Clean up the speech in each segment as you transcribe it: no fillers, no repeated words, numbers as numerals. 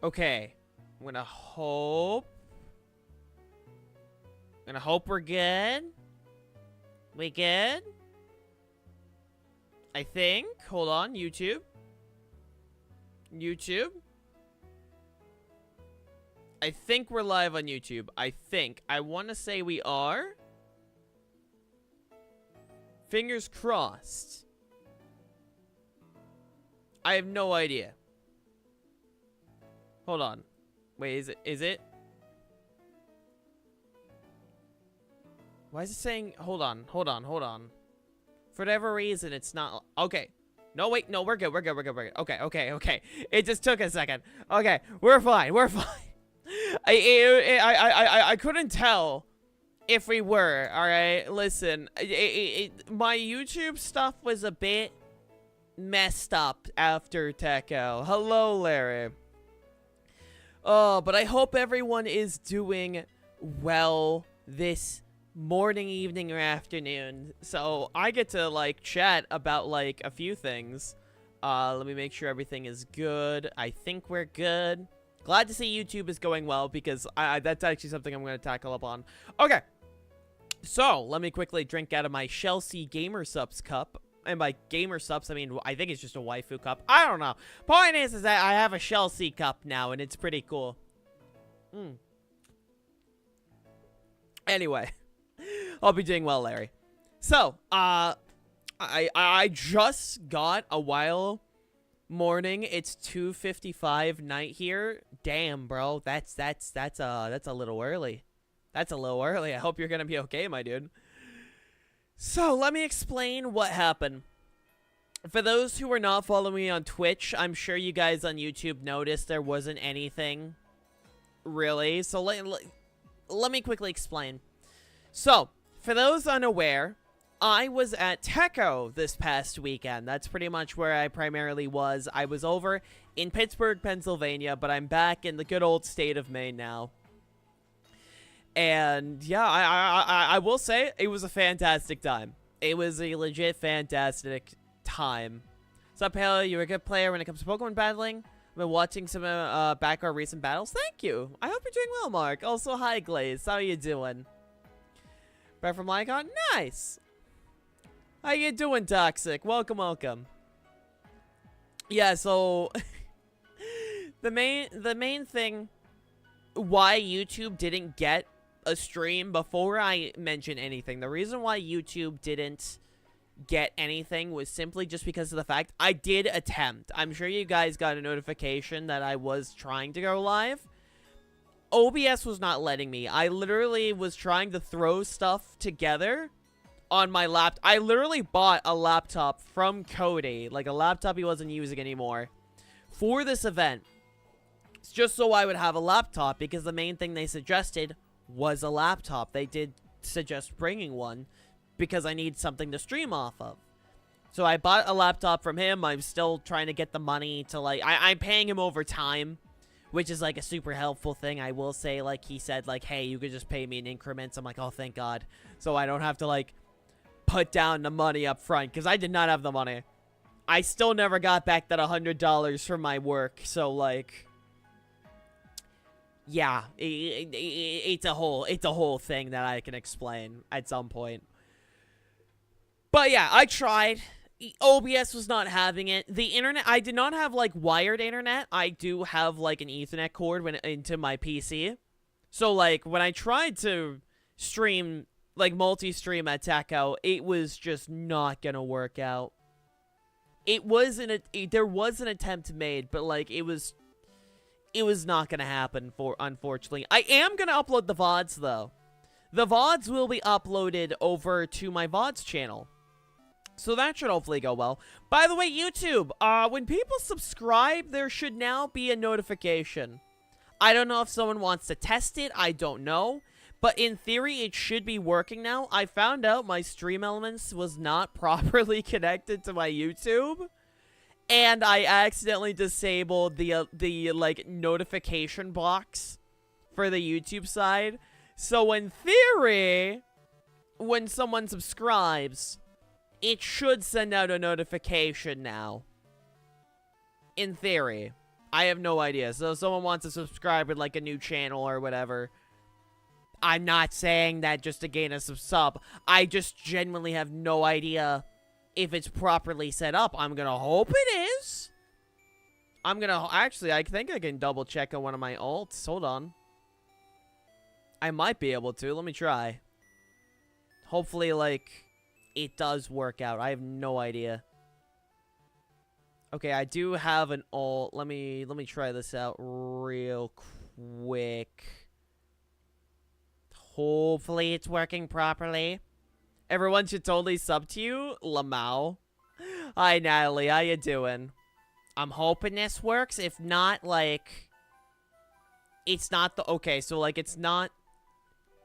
Okay. I'm gonna hope we're good. We good? I think. Hold on, YouTube. YouTube. I think we're live on YouTube. I think. I want to say we are. Fingers crossed. I have no idea. Hold on. Wait, is it? Why is it saying, hold on. For whatever reason, it's not, okay. No, wait, no, we're good. Okay. It just took a second. Okay, we're fine. I couldn't tell if we were, alright? Listen, my YouTube stuff was a bit messed up after Tekko. Hello, Larry. Oh, but I hope everyone is doing well this morning, evening, or afternoon. So I get to, like, chat about, like, a few things. Let me make sure everything is good. I think we're good. Glad to see YouTube is going well, because that's actually something I'm going to tackle up on. Okay. So, let me quickly drink out of my Chelsea Gamer Subs cup. And by Gamer Subs, I mean, I think it's just a waifu cup. I don't know. Point is that I have a Chelsea cup now, and it's pretty cool. Anyway. I'll be doing well, Larry. So, I just got a while morning. It's 2:55 night here. Damn, bro. That's a little early. That's a little early. I hope you're gonna be okay, my dude. So, let me explain what happened. For those who are not following me on Twitch, I'm sure you guys on YouTube noticed there wasn't anything, really. So, let me quickly explain. So, for those unaware, I was at Tekko this past weekend. That's pretty much where I primarily was. I was over in Pittsburgh, Pennsylvania, but I'm back in the good old state of Maine now. And yeah, I will say it was a fantastic time. It was a legit fantastic time. What's up, Halo? You're a good player when it comes to Pokemon battling. I've been watching some back our recent battles. Thank you. I hope you're doing well, Mark. Also, hi, Glaze. How are you doing? Back from Lycon? Nice. How you doing, Toxic? Welcome. Yeah, so the main thing why YouTube didn't get a stream before I mention anything. The reason why YouTube didn't get anything was simply just because of the fact I did attempt. I'm sure you guys got a notification that I was trying to go live. OBS was not letting me. I literally was trying to throw stuff together on my laptop. I literally bought a laptop from Cody, like a laptop he wasn't using anymore, for this event. It's just so I would have a laptop, because the main thing they suggested was a laptop. They did suggest bringing one because I need something to stream off of. So I bought a laptop from him. I'm still trying to get the money to, like, I'm paying him over time, which is, like, a super helpful thing. I will say, like, he said, like, hey, you could just pay me in increments. I'm like, oh, thank God. So I don't have to, like, put down the money up front, because I did not have the money. I still never got back that $100 from my work. So, like, yeah, it's a whole thing that I can explain at some point. But yeah, I tried. OBS was not having it. The internet, I did not have, like, wired internet. I do have, like, an Ethernet cord into my PC. So, like, when I tried to stream, like, multi-stream at Tekko, it was just not gonna work out. There was an attempt made, but, like, it was not gonna happen, unfortunately. I am gonna upload the VODs, though. The VODs will be uploaded over to my VODs channel. So that should hopefully go well. By the way, YouTube, when people subscribe, there should now be a notification. I don't know if someone wants to test it. I don't know. But in theory, it should be working now. I found out my Stream Elements was not properly connected to my YouTube. And I accidentally disabled the like, notification box for the YouTube side. So in theory, when someone subscribes, it should send out a notification now. In theory. I have no idea. So if someone wants to subscribe with, like, a new channel or whatever, I'm not saying that just to gain a sub. I just genuinely have no idea if it's properly set up. I'm gonna hope it is. Actually, I think I can double check on one of my alts. Hold on. I might be able to. Let me try. Hopefully, like, it does work out. I have no idea. Okay, I do have an alt. Let me try this out real quick. Hopefully it's working properly. Everyone should totally sub to you. Lamau. Hi, Natalie. How you doing? I'm hoping this works. If not, like, it's not the... Okay, so, like, it's not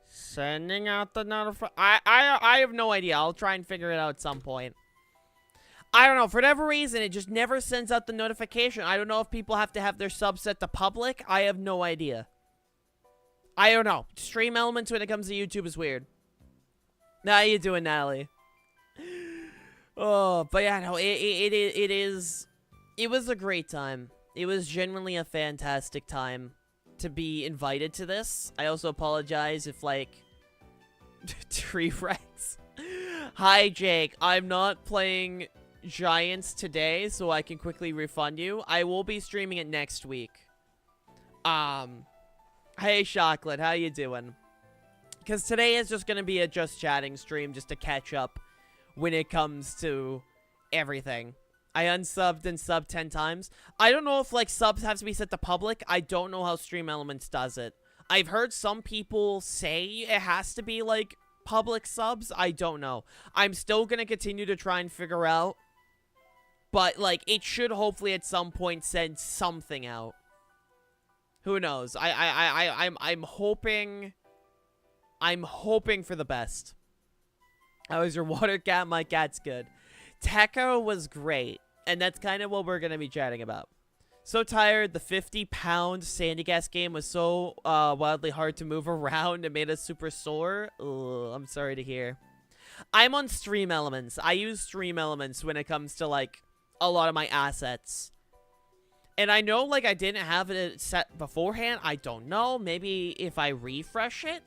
sending out the notification. I have no idea. I'll try and figure it out at some point. I don't know. For whatever reason, it just never sends out the notification. I don't know if people have to have their subs set to public. I have no idea. I don't know. Stream elements when it comes to YouTube is weird. How you doing, Natalie? Oh, but yeah, no, it was a great time. It was genuinely a fantastic time to be invited to this. I also apologize if, like, tree friends. Hi, Jake. I'm not playing Giants today, so I can quickly refund you. I will be streaming it next week. Hey, Chocolate, how you doing? Because today is just going to be a just chatting stream just to catch up when it comes to everything. I unsubbed and subbed 10 times. I don't know if, like, subs have to be set to public. I don't know how Stream Elements does it. I've heard some people say it has to be, like, public subs. I don't know. I'm still going to continue to try and figure out. But, like, it should hopefully at some point send something out. Who knows? I'm hoping... I'm hoping for the best. How is your water cat? My cat's good. Tekko was great. And that's kind of what we're going to be chatting about. So tired. The 50-pound Sandy Gas game was so wildly hard to move around. It made us super sore. Ugh, I'm sorry to hear. I'm on Stream Elements. I use Stream Elements when it comes to, like, a lot of my assets. And I know, like, I didn't have it set beforehand. I don't know. Maybe if I refresh it,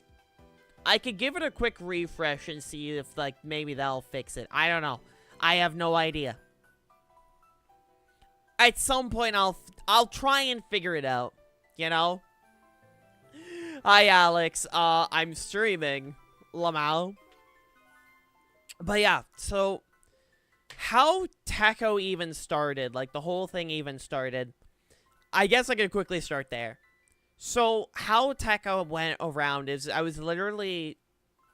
I could give it a quick refresh and see if, like, maybe that'll fix it. I don't know. I have no idea. At some point, I'll try and figure it out. You know? Hi, Alex. I'm streaming. Lamau. But yeah, so... how Tekko even started, like, the whole thing even started... I guess I could quickly start there. So, how Tekko went around is, I was literally...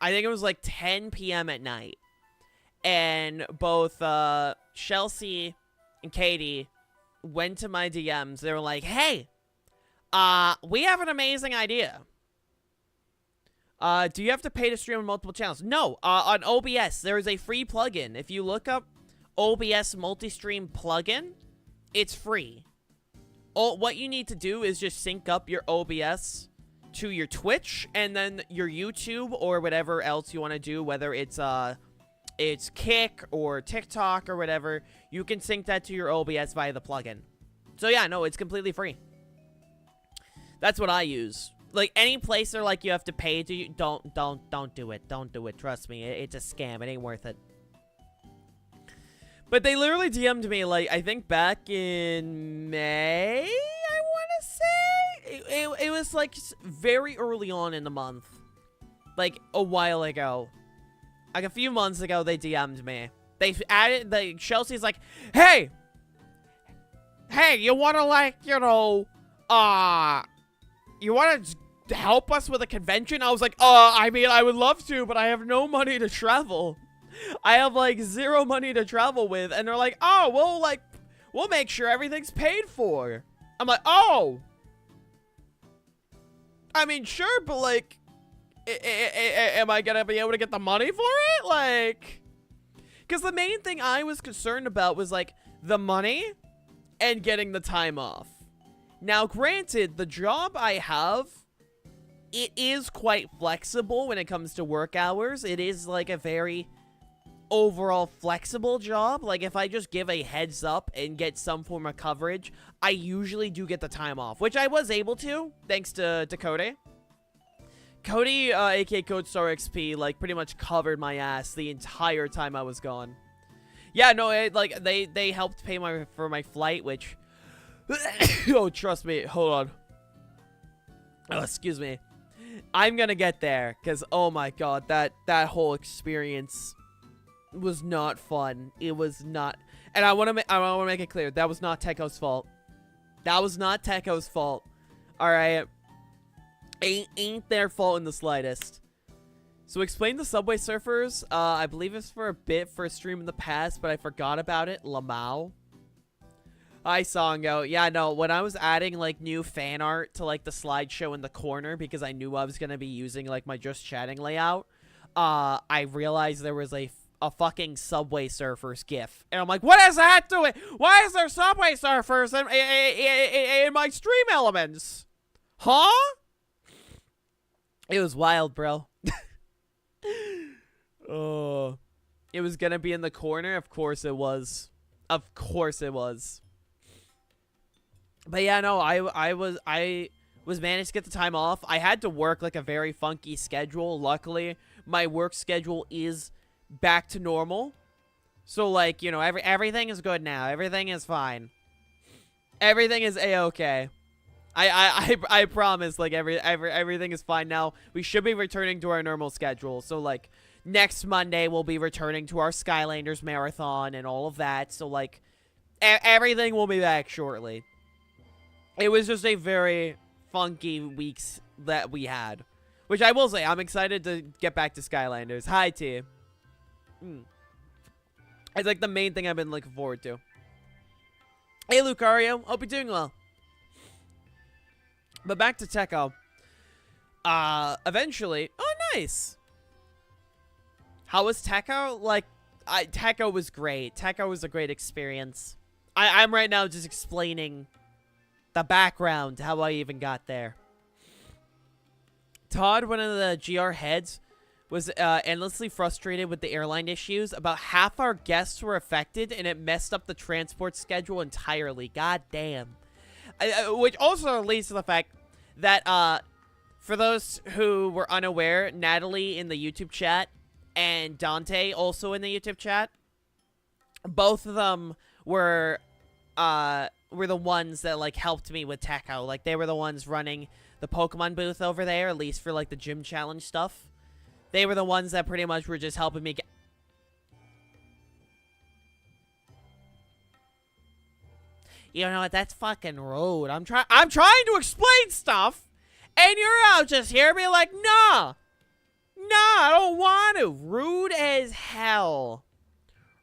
I think it was, like, 10 p.m. at night. And both, Chelsea and Katie went to my DMs. They were like, hey, we have an amazing idea. Do you have to pay to stream on multiple channels? No, on OBS, there is a free plugin. If you look up OBS multi-stream plugin, it's free. What you need to do is just sync up your OBS to your Twitch and then your YouTube or whatever else you want to do, whether it's Kick or TikTok or whatever. You can sync that to your OBS via the plugin. So yeah, no, it's completely free. That's what I use. Like, any place they're like, you have to pay to, don't do it. Don't do it. Trust me, it's a scam. It ain't worth it. But they literally DM'd me, like, I think back in May, I want to say? It was, like, very early on in the month. Like, a while ago. Like, a few months ago, they DM'd me. They added, Chelsea's like, hey, you want to, like, you know, you want to help us with a convention? I was like, I mean, I would love to, but I have no money to travel. I have, like, zero money to travel with. And they're like, oh, well, like, we'll make sure everything's paid for. I'm like, oh. I mean, sure, but, like, am I gonna be able to get the money for it? Like, because the main thing I was concerned about was, like, the money and getting the time off. Now, granted, the job I have, it is quite flexible when it comes to work hours. It is, like, a very overall flexible job. Like, if I just give a heads up and get some form of coverage, I usually do get the time off, which I was able to, thanks to Cody. Cody, aka CodeStar XP, like, pretty much covered my ass the entire time I was gone. Yeah, no, like, they helped pay for my flight, which... oh, trust me. Hold on. Oh, excuse me. I'm gonna get there, because, oh my god, that whole experience was not fun. It was not... And I want to make it clear, that was not Tekko's fault. That was not Tekko's fault. Alright? Ain't their fault in the slightest. So explain the Subway Surfers. I believe it's for a bit for a stream in the past, but I forgot about it. Lamau. Hi, Songo. Yeah, no, when I was adding, like, new fan art to, like, the slideshow in the corner, because I knew I was going to be using, like, my Just Chatting layout, I realized there was a fucking Subway Surfers gif. And I'm like, what is that doing? Why is there Subway Surfers in my stream elements? Huh? It was wild, bro. Oh. It was gonna be in the corner? Of course it was. Of course it was. But yeah, no, I was managed to get the time off. I had to work like a very funky schedule. Luckily, my work schedule is back to normal. So like, you know, everything is good now. Everything is fine. Everything is a-okay. I promise, like, everything is fine now. We should be returning to our normal schedule. So, like, next Monday, we'll be returning to our Skylanders Marathon and all of that. So, like, everything will be back shortly. It was just a very funky weeks that we had. Which I will say, I'm excited to get back to Skylanders. Hi, T. It's, like, the main thing I've been looking forward to. Hey, Lucario. Hope you're doing well. But back to Tekko. Eventually... Oh, nice! How was Tekko? Like, Tekko was great. Tekko was a great experience. I'm right now just explaining the background, how I even got there. Todd, one of the GR heads, was endlessly frustrated with the airline issues. About half our guests were affected, and it messed up the transport schedule entirely. God damn. Which also leads to the fact that, for those who were unaware, Natalie in the YouTube chat and Dante also in the YouTube chat, both of them were the ones that, like, helped me with Tekko. Like, they were the ones running the Pokemon booth over there, at least for, like, the gym challenge stuff. They were the ones that pretty much were just helping me get... You know what? That's fucking rude. I'm trying to explain stuff, and you're out just here being like, nah. Nah, I don't want to. Rude as hell.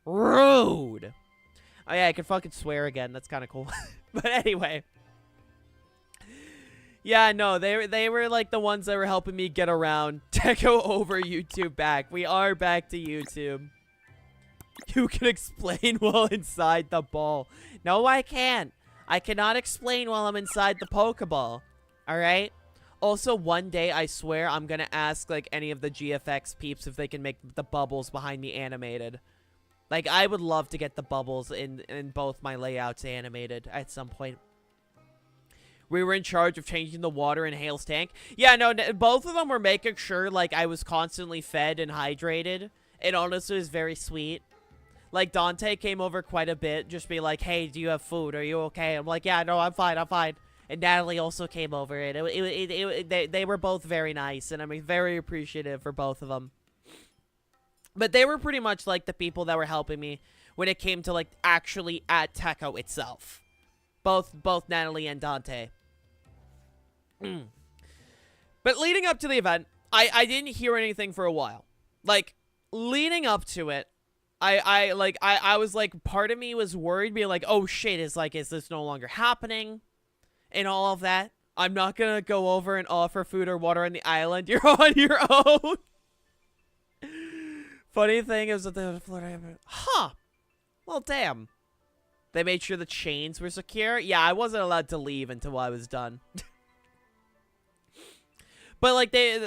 Rude. Oh, yeah, I can fucking swear again. That's kind of cool. But anyway. Yeah, no, they were, like, the ones that were helping me get around. Tekko over YouTube back. We are back to YouTube. You can explain while inside the ball. No, I can't. I cannot explain while I'm inside the Pokeball. Alright? Also, one day, I swear, I'm gonna ask, like, any of the GFX peeps if they can make the bubbles behind me animated. Like, I would love to get the bubbles in both my layouts animated at some point. We were in charge of changing the water in Hale's tank. Yeah, no, both of them were making sure, like, I was constantly fed and hydrated. It honestly was very sweet. Like, Dante came over quite a bit, just be like, hey, do you have food? Are you okay? I'm like, yeah, no, I'm fine, I'm fine. And Natalie also came over, and they were both very nice, and I'm very appreciative for both of them. But they were pretty much, like, the people that were helping me when it came to, like, actually at Tekko itself. Both Natalie and Dante. But leading up to the event, I didn't hear anything for a while. Like, leading up to it, I was like, part of me was worried, being like, oh shit, is this no longer happening? And all of that. I'm not gonna go over and offer food or water on the island. You're on your own. Funny thing is that the Florida... Huh. Well, damn. They made sure the chains were secure. Yeah, I wasn't allowed to leave until I was done. But, like, they,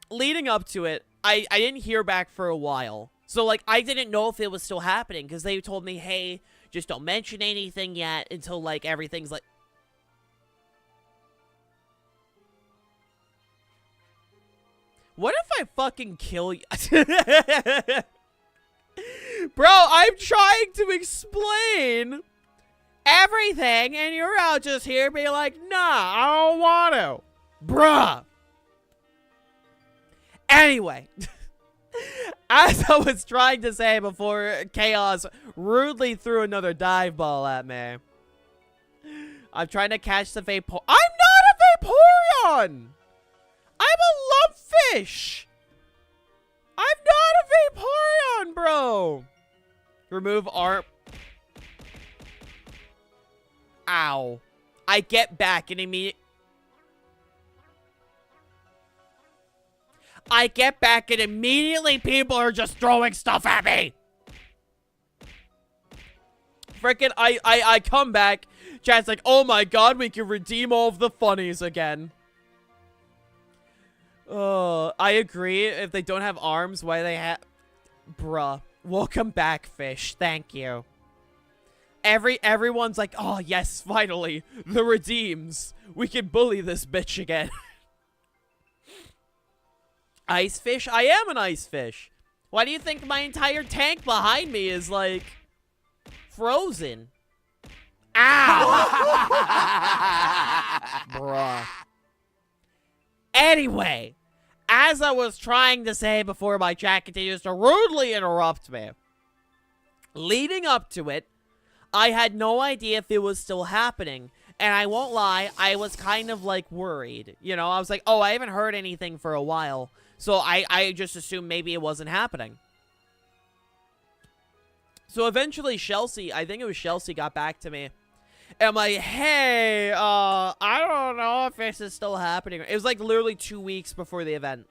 leading up to it, I didn't hear back for a while. So, like, I didn't know if it was still happening because they told me, hey, just don't mention anything yet until, like, everything's, like... What if I fucking kill you? Bro, I'm trying to explain everything, and you're out just here being like, nah, I don't want to. Bruh. Anyway, as I was trying to say before Chaos rudely threw another dive ball at me, I'm trying to catch the Vapor. I'm not a Vaporeon! I'm a Lumpfish! I'm not a Vaporeon, bro! Remove arm. Ow. I get back and immediately... people are just throwing stuff at me! Frickin' I come back, chat's like, oh my god, we can redeem all of the funnies again. I agree. If they don't have arms, why they have... Bruh. Welcome back, fish. Thank you. Everyone's like, oh yes, finally. The redeems. We can bully this bitch again. Ice fish? I am an ice fish. Why do you think my entire tank behind me is, like, frozen? Ow! Bruh. Anyway, as I was trying to say before my chat continues to rudely interrupt me, leading up to it, I had no idea if it was still happening. And I won't lie, I was kind of, like, worried. You know, I was like, oh, I haven't heard anything for a while. So I just assumed maybe it wasn't happening. So eventually Chelsea, I think it was Chelsea, got back to me. And I'm like, hey, I don't know if this is still happening. It was like literally 2 weeks before the event.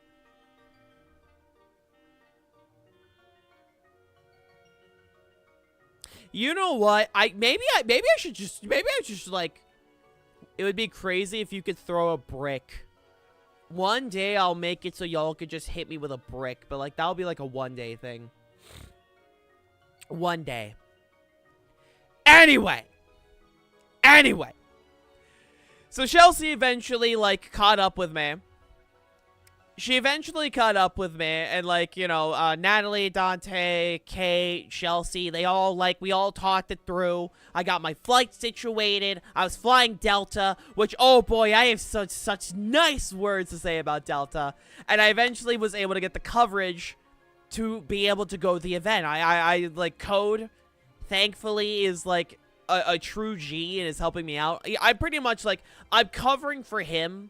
You know what? Maybe I should just like, it would be crazy if you could throw a brick. One day I'll make it so y'all could just hit me with a brick, but like that'll be like a one-day thing. One day. Anyway. So Chelsea eventually, like, caught up with me. She eventually caught up with me, and, like, you know, Natalie, Dante, Kate, Chelsea, we all talked it through. I got my flight situated. I was flying Delta, which, oh boy, I have such nice words to say about Delta. And I eventually was able to get the coverage to be able to go to the event. I like, Code, thankfully, is, like, a true G and is helping me out. I pretty much, like, I'm covering for him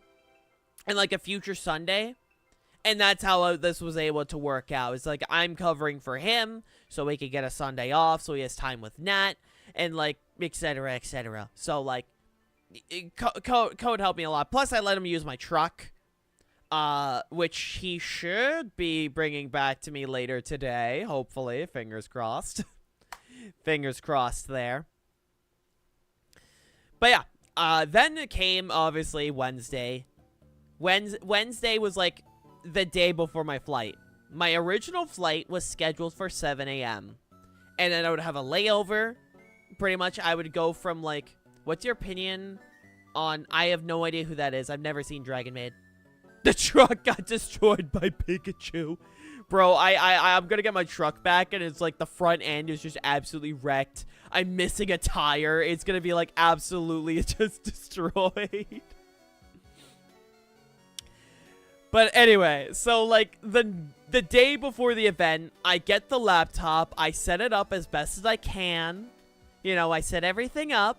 in, like, a future Sunday. And that's how this was able to work out. It's like, I'm covering for him so he could get a Sunday off so he has time with Nat. And, like, etc., etc. So, like, Code helped me a lot. Plus, I let him use my truck. Which he should be bringing back to me later today. Hopefully. Fingers crossed. Fingers crossed there. But, yeah. Then it came, obviously, Wednesday. Wednesday was, like, the day before my flight. My original flight was scheduled for 7 a.m. And then I would have a layover. Pretty much, I would go from, like... What's your opinion on... I have no idea who that is. I've never seen Dragon Maid. The truck got destroyed by Pikachu. Bro, I'm gonna get my truck back, and it's like the front end is just absolutely wrecked. I'm missing a tire. It's gonna be, like, absolutely just destroyed. But anyway, so, like, the day before the event, I get the laptop, I set it up as best as I can. You know, I set everything up.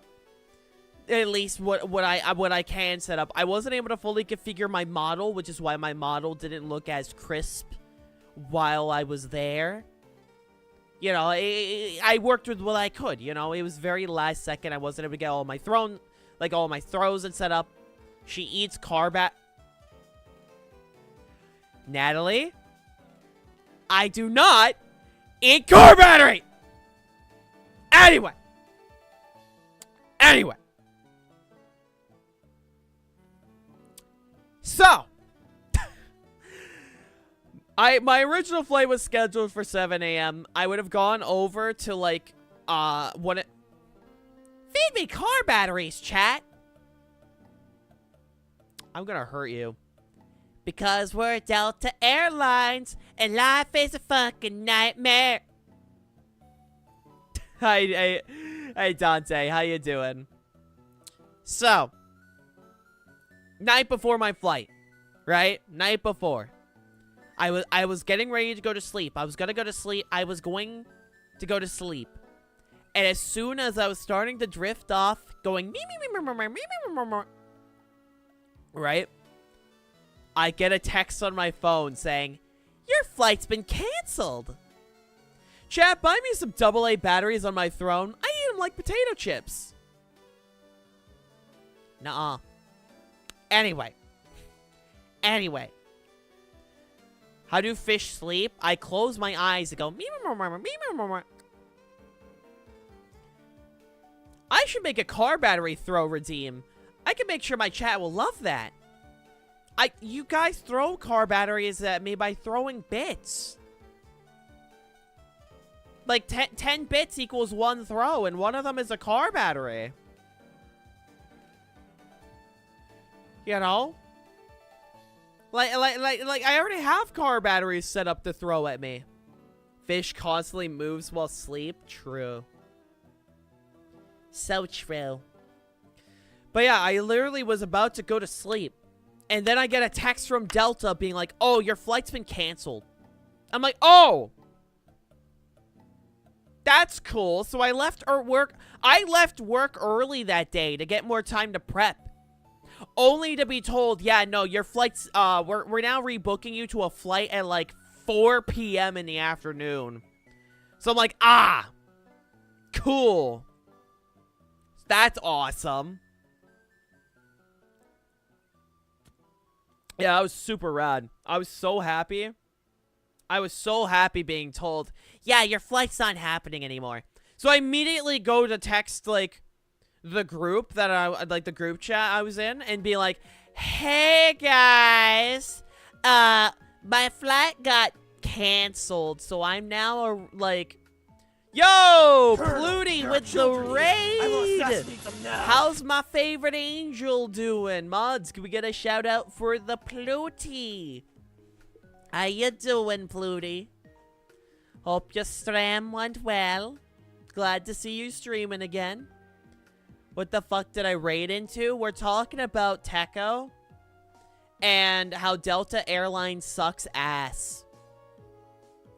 At least what I can set up. I wasn't able to fully configure my model, which is why my model didn't look as crisp while I was there. You know, I worked with what I could, you know. It was very last second. I wasn't able to get all my throws and set up. She eats car Natalie, I do not eat car battery! Anyway. So. My original flight was scheduled for 7 a.m. I would have gone over to, like, when it... Feed me car batteries, chat! I'm gonna hurt you. Because we're Delta Airlines, and life is a fucking nightmare. Hey, Dante, how you doing? So, night before my flight, right? Night before. I was getting ready to go to sleep. I was gonna go to sleep. I was going to go to sleep. And as soon as I was starting to drift off, going right? I get a text on my phone saying, your flight's been canceled. Chat, buy me some AA batteries on my throne. I eat them like potato chips. Nuh-uh. Anyway. How do fish sleep? I close my eyes and go, I should make a car battery throw redeem. I can make sure my chat will love that. You guys throw car batteries at me by throwing bits. Like, 10 bits equals 1 throw, and one of them is a car battery. You know? Like, I already have car batteries set up to throw at me. Fish constantly moves while asleep. True. So true. But yeah, I literally was about to go to sleep. And then I get a text from Delta being like, oh, your flight's been canceled. I'm like, oh. That's cool. So I left work early that day to get more time to prep. Only to be told, yeah, no, your flight's, we're now rebooking you to a flight at like 4 p.m. in the afternoon. So I'm like, ah, cool. That's awesome. Yeah, I was super rad. I was so happy. I was so happy being told, yeah, your flight's not happening anymore. So I immediately go to text, like, the group the group chat I was in and be like, hey, guys, my flight got canceled, so I'm now, yo, Pluty with the raid! How's my favorite angel doing? Mods, can we get a shout out for the Pluty? How you doing, Pluty? Hope your stream went well. Glad to see you streaming again. What the fuck did I raid into? We're talking about Tekko and how Delta Airlines sucks ass.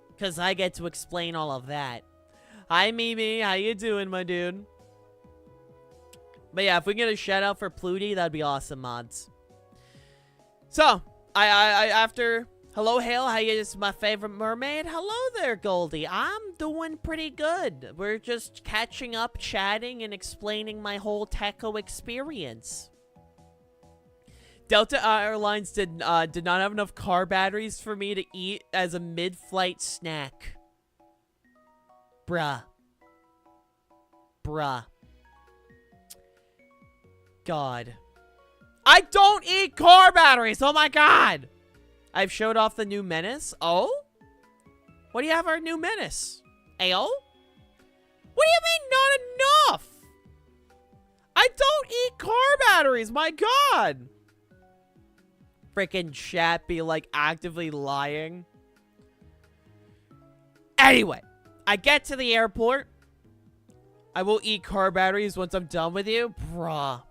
Because I get to explain all of that. Hi, Mimi. How you doing, my dude? But yeah, if we can get a shout out for Pluty, that'd be awesome, mods. So, after... Hello, Hale. How you? This is my favorite mermaid. Hello there, Goldie. I'm doing pretty good. We're just catching up, chatting, and explaining my whole Tekko experience. Delta Airlines did not have enough car batteries for me to eat as a mid-flight snack. Bruh. God. I don't eat car batteries! Oh my god! I've showed off the new menace. Oh? What do you have our new menace? Ayo? What do you mean not enough? I don't eat car batteries, my god! Frickin' chat be like actively lying. Anyway, I get to the airport. I will eat car batteries once I'm done with you. Bruh.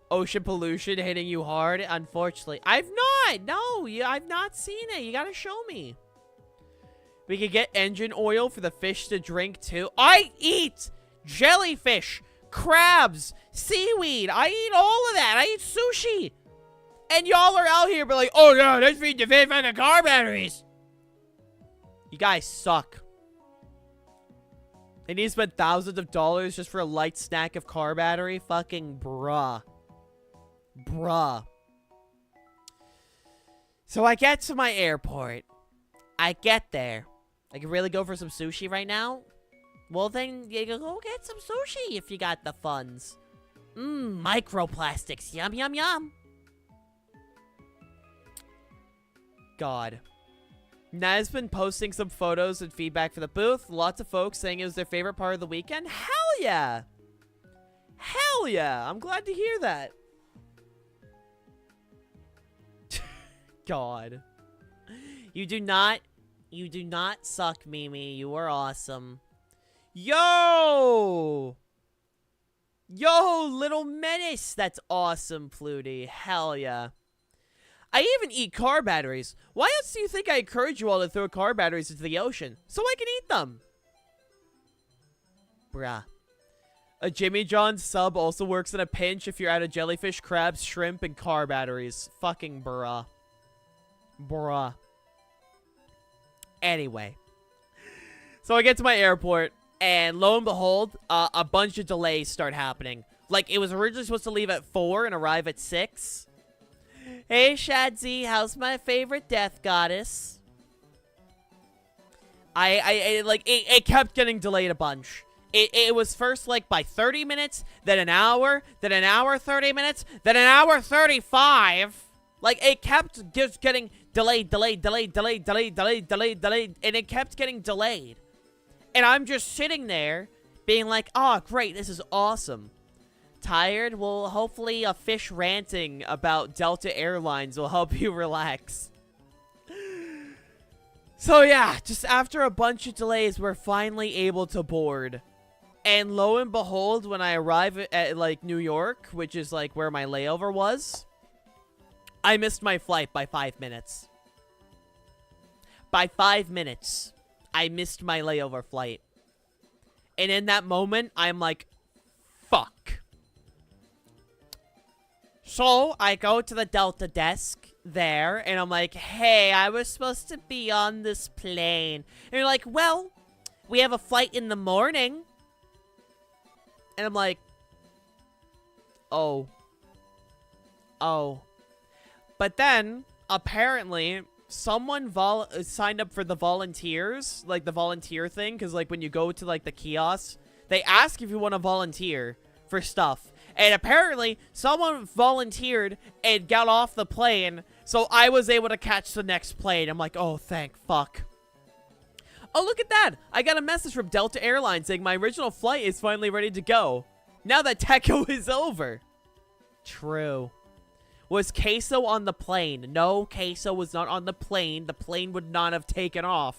Ocean pollution hitting you hard, unfortunately. I've not! No, I've not seen it. You gotta show me. We could get engine oil for the fish to drink, too. I eat jellyfish, crabs, seaweed. I eat all of that. I eat sushi. And y'all are out here be like, oh, no, let's feed the fish fucking car batteries. You guys suck. They need to spend thousands of dollars just for a light snack of car battery? Fucking bruh. Bruh. So I get to my airport. I get there. I can really go for some sushi right now? Well, then you can go get some sushi if you got the funds. Microplastics. Yum, yum, yum. God. Na's been posting some photos and feedback for the booth. Lots of folks saying it was their favorite part of the weekend. Hell yeah! Hell yeah! I'm glad to hear that. God. You do not suck, Mimi. You are awesome. Yo! Yo, Little Menace. That's awesome, Flutie. Hell yeah. I even eat car batteries. Why else do you think I encourage you all to throw car batteries into the ocean? So I can eat them. Bruh. A Jimmy John's sub also works in a pinch if you're out of jellyfish, crabs, shrimp, and car batteries. Fucking bruh. Bruh. Anyway. So I get to my airport, and lo and behold, a bunch of delays start happening. Like, it was originally supposed to leave at 4 and arrive at 6. Hey, Shadzi, how's my favorite death goddess? It kept getting delayed a bunch. It was first, like, by 30 minutes, then an hour 30 minutes, then an hour 35. Like, it kept just getting delayed, and it kept getting delayed. And I'm just sitting there, being like, oh, great, this is awesome. Tired? Well, hopefully a fish ranting about Delta Airlines will help you relax. So yeah, just after a bunch of delays, we're finally able to board. And lo and behold, when I arrive at, like, New York, which is, like, where my layover was, I missed my flight by 5 minutes. By 5 minutes, I missed my layover flight. And in that moment, I'm like, fuck. So, I go to the Delta desk there, and I'm like, hey, I was supposed to be on this plane. And you're like, well, we have a flight in the morning. And I'm like, oh. Oh. But then, apparently, someone signed up for the volunteers, like the volunteer thing, because, like, when you go to, like, the kiosk, they ask if you want to volunteer for stuff. And apparently, someone volunteered and got off the plane, so I was able to catch the next plane. I'm like, oh, thank fuck. Oh, look at that! I got a message from Delta Airlines saying my original flight is finally ready to go. Now that Tekko is over. True. Was Queso on the plane? No, Queso was not on the plane. The plane would not have taken off.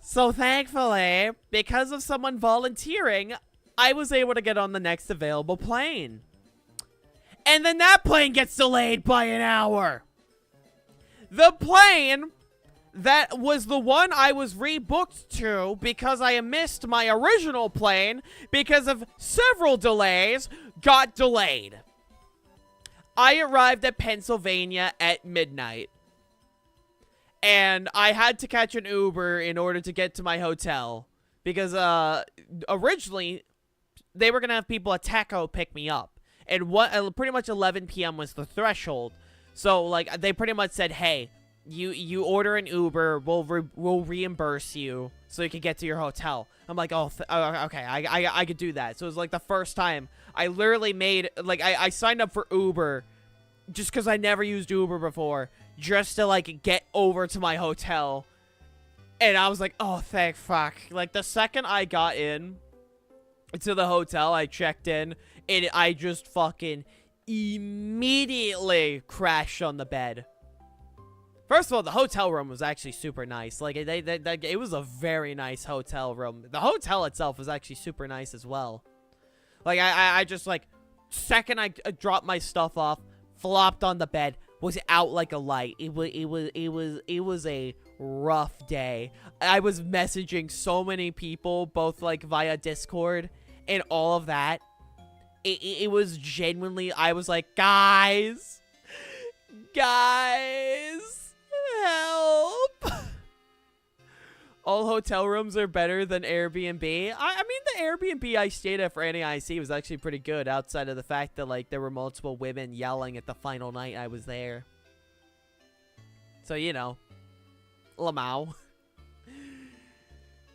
So thankfully, because of someone volunteering, I was able to get on the next available plane. And then that plane gets delayed by an hour. The plane that was the one I was rebooked to because I missed my original plane because of several delays got delayed. I arrived at Pennsylvania at midnight. And I had to catch an Uber in order to get to my hotel. Because originally, they were going to have people at Tekko pick me up. And pretty much 11 p.m. was the threshold. So, like, they pretty much said, hey, you order an Uber, we'll reimburse you so you can get to your hotel. I'm like, oh, okay, I could do that. So it was, like, the first time I literally made, like, I signed up for Uber just because I never used Uber before, just to, like, get over to my hotel. And I was like, oh, thank fuck. Like, the second I got in to the hotel, I checked in, and I just fucking immediately crashed on the bed. First of all, the hotel room was actually super nice. Like, it was a very nice hotel room. The hotel itself was actually super nice as well. Like, I just, like, second I dropped my stuff off, flopped on the bed, was out like a light. It was a rough day. I was messaging so many people, both, like, via Discord and all of that. It was genuinely, I was like, guys, help. All hotel rooms are better than Airbnb. I mean, the Airbnb I stayed at for NAIC was actually pretty good, outside of the fact that, like, there were multiple women yelling at the final night I was there. So, you know, Lamau.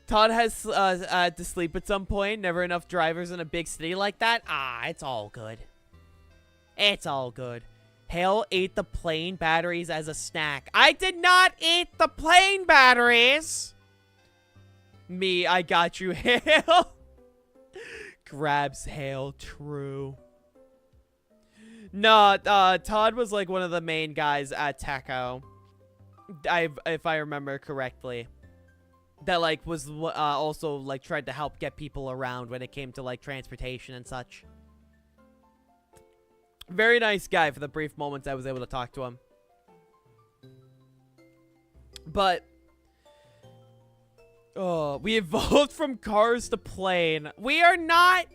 Todd has to sleep at some point. Never enough drivers in a big city like that. Ah, it's all good. It's all good. Hale ate the plane batteries as a snack. I did not eat the plane batteries! Me, I got you, Hale. Grabs Hale, true. No, Todd was like one of the main guys at Tekko. If I remember correctly. That like was also like tried to help get people around when it came to like transportation and such. Very nice guy for the brief moments I was able to talk to him. But we evolved from cars to plane. We are not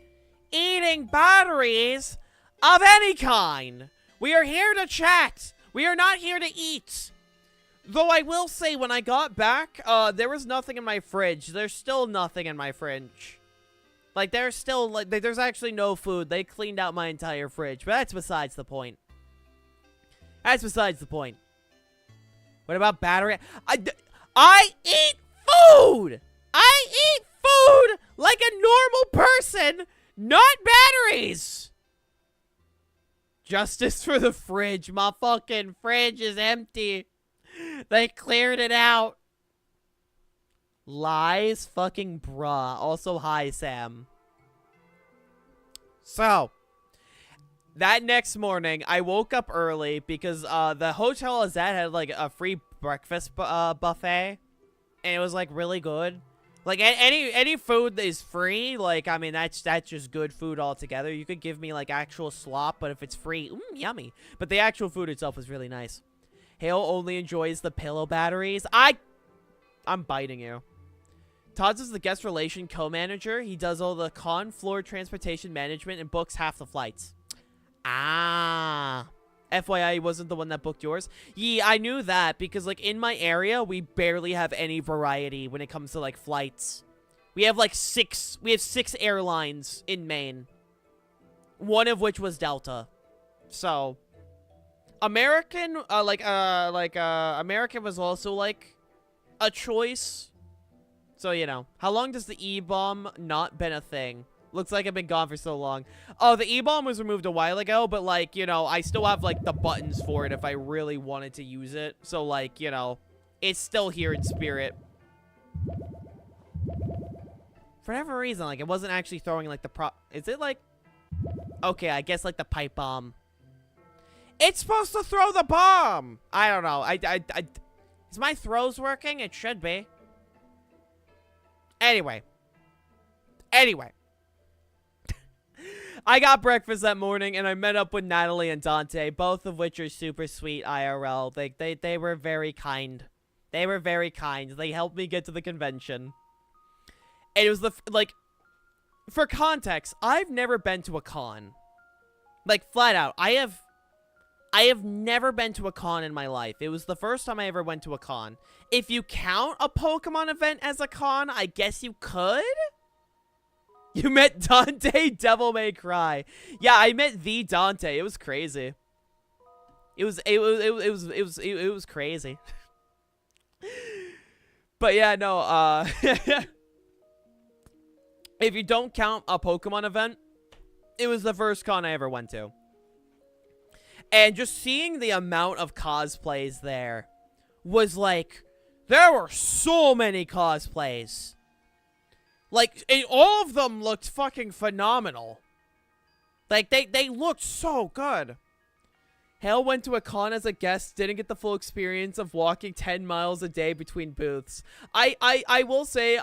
eating batteries of any kind. We are here to chat. We are not here to eat. Though I will say, when I got back, there was nothing in my fridge. There's still nothing in my fridge. Like, there's still, like, there's actually no food. They cleaned out my entire fridge. But that's besides the point. That's besides the point. What about battery? I eat food! I eat food like a normal person, not batteries! Justice for the fridge. My fucking fridge is empty. They cleared it out. Lies fucking bruh. Also, hi, Sam. So, that next morning, I woke up early because the hotel I was at had, like, a free breakfast buffet. And it was, like, really good. Like, any food that is free, like, I mean, that's just good food altogether. You could give me, like, actual slop, but if it's free, yummy. But the actual food itself was really nice. Hale only enjoys the pillow batteries. I'm biting you. Todd's is the guest relation co-manager. He does all the con floor transportation management and books half the flights. Ah. FYI, he wasn't the one that booked yours. Yeah, I knew that because, like, in my area, we barely have any variety when it comes to, like, flights. We have, like, six airlines in Maine. One of which was Delta. So, American, American was also, like, a choice. So, you know. How long does the E-bomb not been a thing? Looks like I've been gone for so long. Oh, the E-bomb was removed a while ago, but, like, you know, I still have, like, the buttons for it if I really wanted to use it. So, like, you know, it's still here in spirit. For whatever reason, like, it wasn't actually throwing, like, the Is it, like... Okay, I guess, like, the pipe bomb. It's supposed to throw the bomb! I don't know. Is my throws working? It should be. Anyway. I got breakfast that morning, and I met up with Natalie and Dante, both of which are super sweet IRL. They were very kind. They were very kind. They helped me get to the convention. And it was for context, I've never been to a con. Like, flat out. I have never been to a con in my life. It was the first time I ever went to a con. If you count a Pokemon event as a con, I guess you could? You met Dante, Devil May Cry. Yeah, I met the Dante. It was crazy. It was crazy. But yeah, no, if you don't count a Pokemon event, it was the first con I ever went to. And just seeing the amount of cosplays there was like, there were so many cosplays. Like, all of them looked fucking phenomenal. Like, they looked so good. Hale went to a con as a guest, didn't get the full experience of walking 10 miles a day between booths. I will say,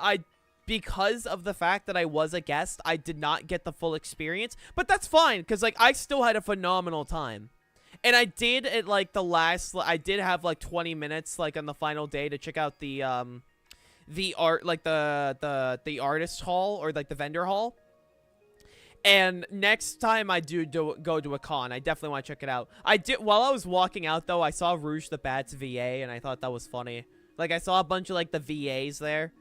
because of the fact that I was a guest, I did not get the full experience. But that's fine, because, like, I still had a phenomenal time. And I did, at, like, I did have, like, 20 minutes, like, on the final day to check out the art, like, the artist hall, or, like, the vendor hall. And next time I go to a con, I definitely want to check it out. While I was walking out, though, I saw Rouge the Bat's VA, and I thought that was funny. Like, I saw a bunch of, like, the VAs there.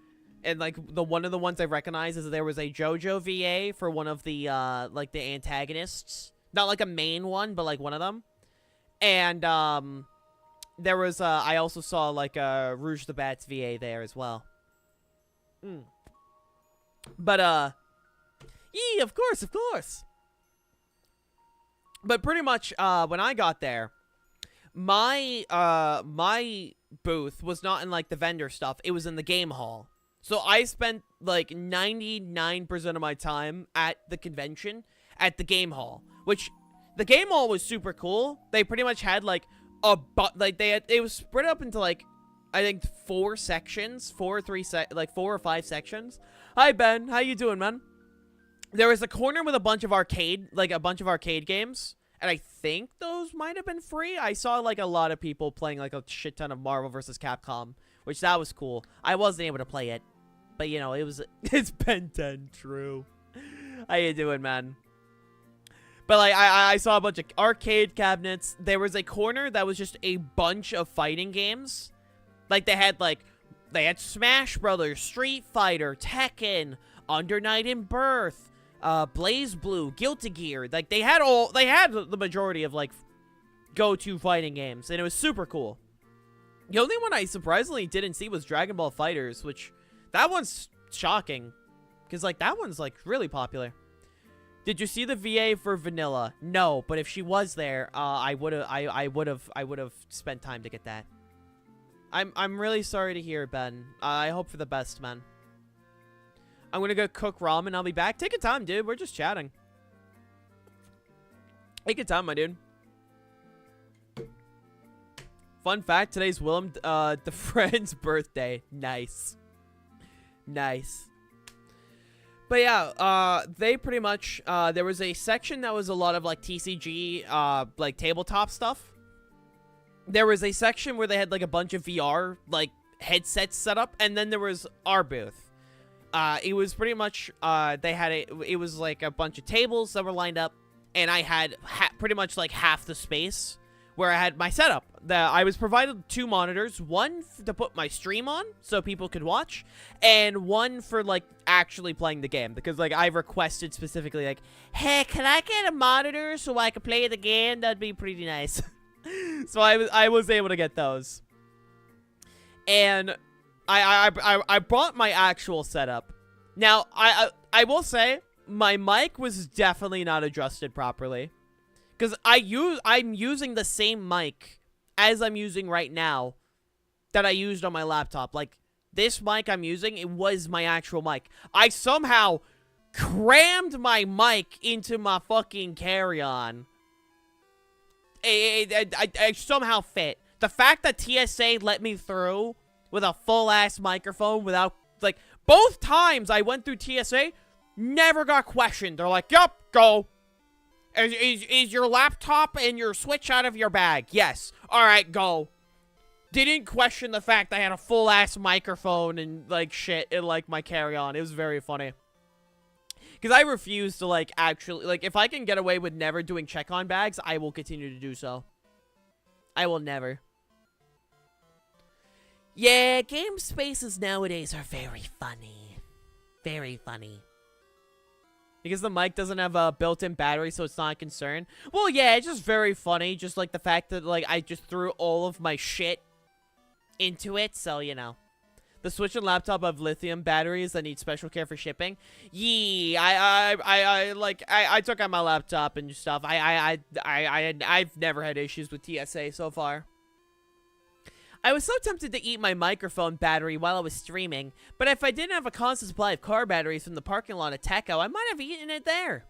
And, like, one of the ones I recognized is there was a JoJo VA for one of the, like, the antagonists. Not, like, a main one, but, like, one of them. And, there was, I also saw, like, Rouge the Bat's VA there as well. But, yeah, of course. But pretty much, when I got there, my booth was not in like the vendor stuff. It was in the game hall. So I spent like 99% of my time at the convention at the game hall, which the game hall was super cool. They pretty much had like it was split up into like I think 4 sections, 4 or 5 sections. Hi Ben, how you doing, man? There was a corner with a bunch of arcade games, and I think those might have been free. I saw like a lot of people playing like a shit ton of Marvel vs. Capcom, which that was cool. I wasn't able to play it, but you know, it's Ben 10, true. How you doing, man? But like I saw a bunch of arcade cabinets. There was a corner that was just a bunch of fighting games. Like they had Smash Brothers, Street Fighter, Tekken, Under Night in Birth, Blaze Blue, Guilty Gear. Like they had the majority of like go-to fighting games, and it was super cool. The only one I surprisingly didn't see was Dragon Ball FighterZ, which that one's shocking because like that one's like really popular. Did you see the VA for Vanilla? No, but if she was there, I would have spent time to get that. I'm really sorry to hear, Ben. I hope for the best, man. I'm gonna go cook ramen. I'll be back. Take your time, dude. We're just chatting. Take your time, my dude. Fun fact: today's Willem, the friend's birthday. Nice, nice. But yeah, they pretty much there was a section that was a lot of like TCG, like tabletop stuff. There was a section where they had like a bunch of VR like headsets set up, and then there was our booth. It was pretty much it was like a bunch of tables that were lined up, and I had pretty much like half the space where I had my setup. I was provided 2 monitors, one to put my stream on so people could watch, and one for like actually playing the game, because like I requested specifically like, hey, can I get a monitor so I can play the game? That'd be pretty nice. So I was able to get those, and I brought my actual setup. Now I will say my mic was definitely not adjusted properly, because I'm using the same mic as I'm using right now that I used on my laptop. Like this mic I'm using, it was my actual mic. I somehow crammed my mic into my fucking carry-on. I somehow fit. The fact that TSA let me through with a full-ass microphone without, like, both times I went through TSA, never got questioned. They're like, yup, go. Is your laptop and your Switch out of your bag? Yes. All right, go. Didn't question the fact I had a full-ass microphone and, like, shit in, like, my carry-on. It was very funny. Because I refuse to, like, actually... Like, if I can get away with never doing check-on bags, I will continue to do so. I will never. Yeah, game spaces nowadays are very funny. Very funny. Because the mic doesn't have a built-in battery, so it's not a concern. Well, yeah, it's just very funny. Just, like, the fact that, like, I just threw all of my shit into it. So, you know. The Switch and laptop have lithium batteries that need special care for shipping. Yee, I took out my laptop and stuff. I've never had issues with TSA so far. I was so tempted to eat my microphone battery while I was streaming, but if I didn't have a constant supply of car batteries from the parking lot at Tekko, I might have eaten it there.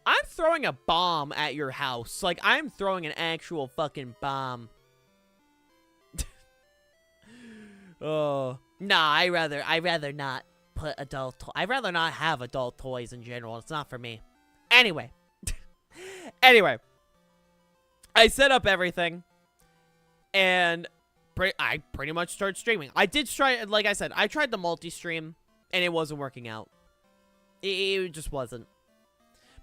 I'm throwing a bomb at your house. Like, I'm throwing an actual fucking bomb. Oh, nah, I rather not put I'd rather not have adult toys in general. It's not for me. Anyway. Anyway. I set up everything. And I pretty much started streaming. I did try, like I said, I tried the multi-stream, and it wasn't working out. It just wasn't.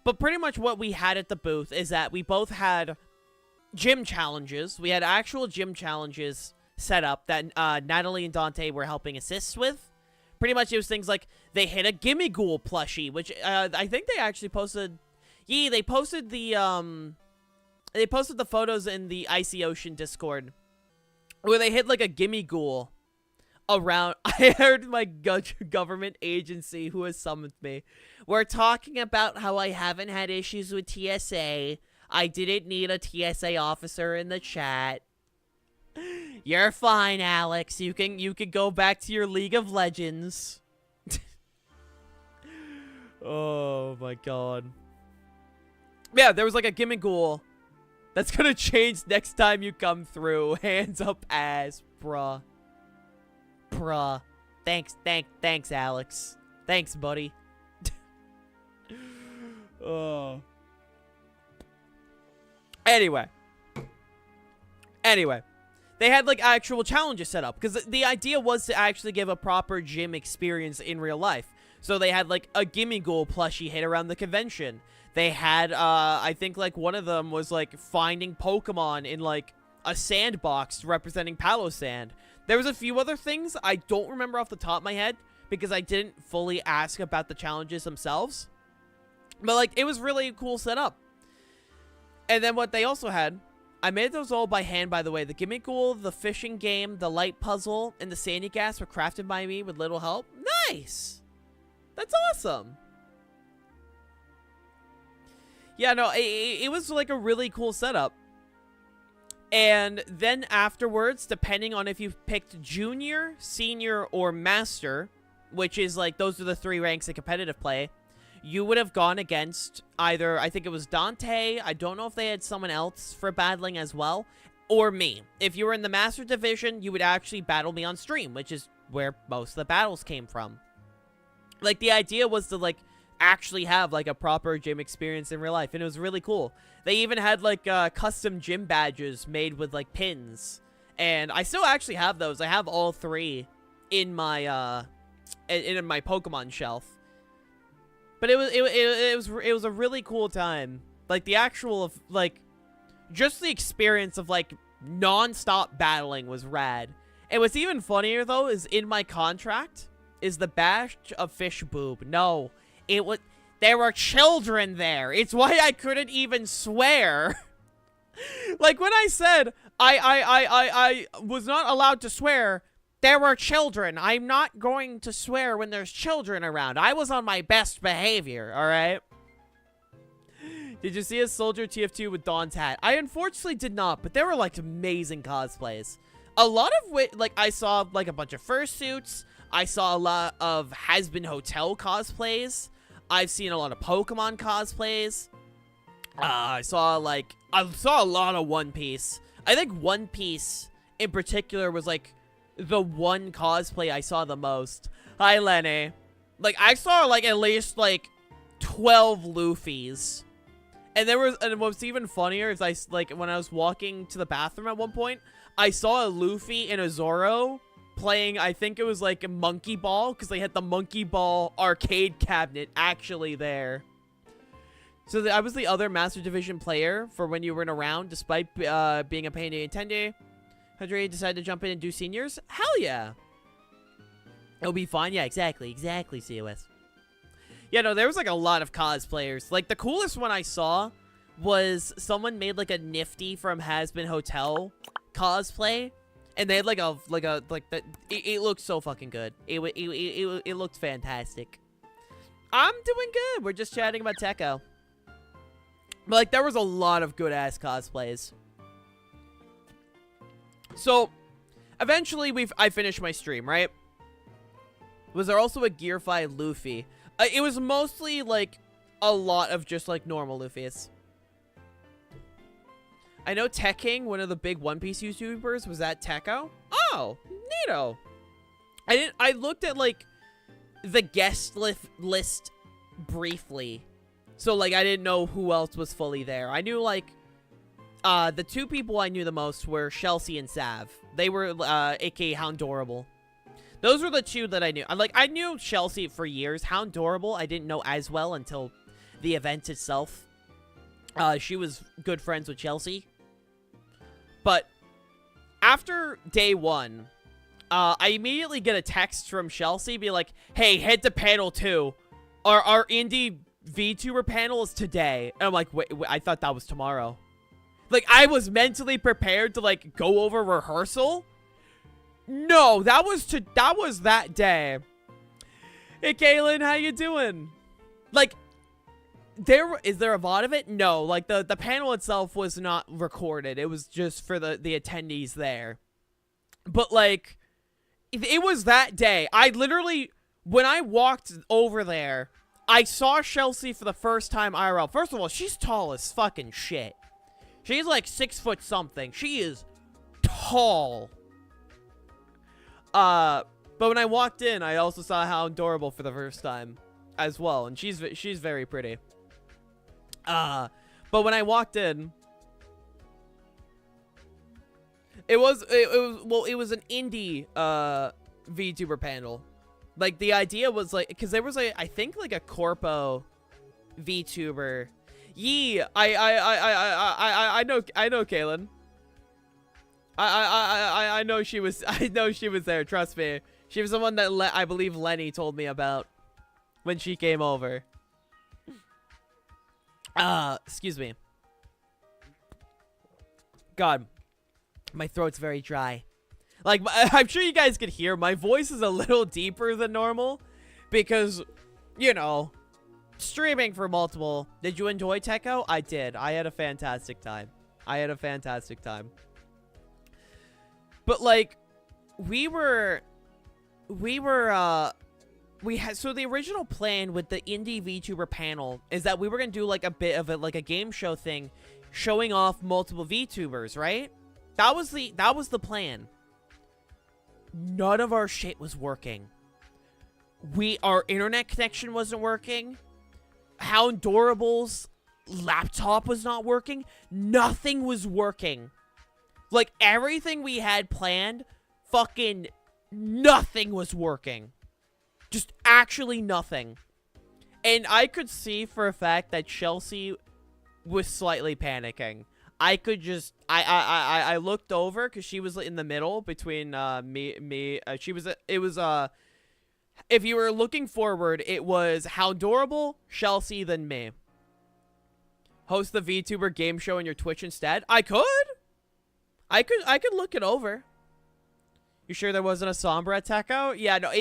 But pretty much what we had at the booth is that we both had gym challenges. We had actual gym challenges set up that Natalie and Dante were helping assist with. Pretty much it was things like they hit a Gimme Ghoul plushie, which I think they actually posted. Yeah, they posted the photos in the Icy Ocean Discord where they hit like a Gimme Ghoul around. I heard my government agency who has summoned me. We're talking about how I haven't had issues with TSA. I didn't need a TSA officer in the chat. You're fine, Alex. You can go back to your League of Legends. Oh my god. Yeah, there was like a gimmickle that's gonna change next time you come through. Hands up ass, bruh. Bruh. Thanks, Alex. Thanks, buddy. Oh. Anyway. They had like actual challenges set up because the idea was to actually give a proper gym experience in real life. So they had like a gimme goal plushie hit around the convention. They had, I think like one of them was like finding Pokemon in like a sandbox representing Palo Sand. There was a few other things I don't remember off the top of my head because I didn't fully ask about the challenges themselves. But like it was really a cool setup. And then what they also had, I made those all by hand, by the way. The gimmickle, the fishing game, the light puzzle, and the sandy gas were crafted by me with little help. Nice! That's awesome. Yeah, no, it was like a really cool setup. And then afterwards, depending on if you picked junior, senior, or master, which is like, those are the 3 ranks in competitive play, you would have gone against either, I think it was Dante, I don't know if they had someone else for battling as well, or me. If you were in the master division, you would actually battle me on stream, which is where most of the battles came from. Like, the idea was to, like, actually have, like, a proper gym experience in real life, and it was really cool. They even had, like, custom gym badges made with, like, pins, and I still actually have those. I have all 3 in my, in my Pokemon shelf. But it was a really cool time. Like, the actual, like, just the experience of, like, non-stop battling was rad. And what's even funnier, though, is in my contract is the batch of fish boob. No, there were children there. It's why I couldn't even swear. Like, when I said I was not allowed to swear, there were children. I'm not going to swear when there's children around. I was on my best behavior, alright? Did you see a Soldier TF2 with Dawn's hat? I unfortunately did not, but there were, like, amazing cosplays. A lot of which, like, I saw, like, a bunch of fursuits. I saw a lot of Has-Been Hotel cosplays. I've seen a lot of Pokemon cosplays. I saw a lot of One Piece. I think One Piece, in particular, was, like, the one cosplay I saw the most. Hi, Lenny. Like, I saw, like, at least, like, 12 Luffys. And what's even funnier is when I was walking to the bathroom at one point, I saw a Luffy and a Zoro playing, I think it was, like, a Monkey Ball, because they had the Monkey Ball arcade cabinet actually there. So I was the other Master Division player for when you weren't around, despite being a pain in Nintendo. Hadre decided to jump in and do seniors? Hell yeah. It'll be fine. Yeah, exactly, COS. Yeah, no, there was, like, a lot of cosplayers. Like, the coolest one I saw was someone made, like, a Nifty from Has-Been Hotel cosplay. And they had, it looked so fucking good. It looked fantastic. I'm doing good. We're just chatting about Tekko. But, like, there was a lot of good-ass cosplays. So, eventually, I finished my stream, right? Was there also a Gear 5 Luffy? It was mostly, like, a lot of just, like, normal Luffys. I know Tekking, one of the big One Piece YouTubers, was at Tekko. Oh, neato. I looked at, like, the guest list briefly. So, like, I didn't know who else was fully there. I knew, like, the 2 people I knew the most were Chelsea and Sav. They were, aka Houndorable. Those were the 2 that I knew. I knew Chelsea for years. Houndorable, I didn't know as well until the event itself. She was good friends with Chelsea. But after day 1, I immediately get a text from Chelsea be like, hey, head to panel 2. Our indie VTuber panel is today. And I'm like, wait, I thought that was tomorrow. Like, I was mentally prepared to, like, go over rehearsal. No, that was that day. Hey, Kaylin, how you doing? Like, Is there a VOD of it? No, like the panel itself was not recorded. It was just for the attendees there. But like, it was that day. I literally, when I walked over there, I saw Chelsea for the first time IRL. First of all, she's tall as fucking shit. She's like 6 foot something. She is tall. But when I walked in, I also saw How Adorable for the first time as well, and she's very pretty. But when I walked in, it was an indie VTuber panel. Like the idea was like, because there was I think like a corpo VTuber. I know Kaylin. I know she was there. Trust me. She was the one that I believe Lenny told me about when she came over. Excuse me. God, my throat's very dry. Like, I'm sure you guys could hear my voice is a little deeper than normal because, you know, streaming for multiple. Did you enjoy Tekko? I did. I had a fantastic time. But like, so the original plan with the indie VTuber panel is that we were gonna do like a bit of a game show thing, showing off multiple VTubers, right? That was the plan. None of our shit was working. Our internet connection wasn't working. How Adorable's laptop was not working. Nothing was working. Like, everything we had planned, fucking nothing was working. Just actually nothing. And I could see for a fact that Chelsea was slightly panicking. I could just, I looked over because she was in the middle between me. If you were looking forward, it was How Adorable, Chelsea, then me. Host the VTuber game show on your Twitch instead? I could look it over. You sure there wasn't a Sombra Tekko? Yeah, no,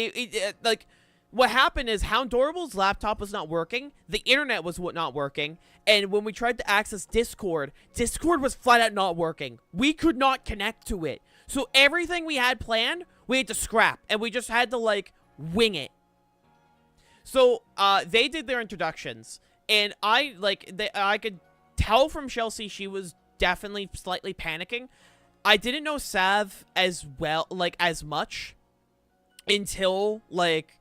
like, what happened is How Adorable's laptop was not working, the internet was not working, and when we tried to access Discord was flat out not working. We could not connect to it. So everything we had planned, we had to scrap, and we just had to, like, wing it. So, they did their introductions, and I could tell from Chelsea she was definitely slightly panicking. I didn't know Sav as well, like, as much until, like,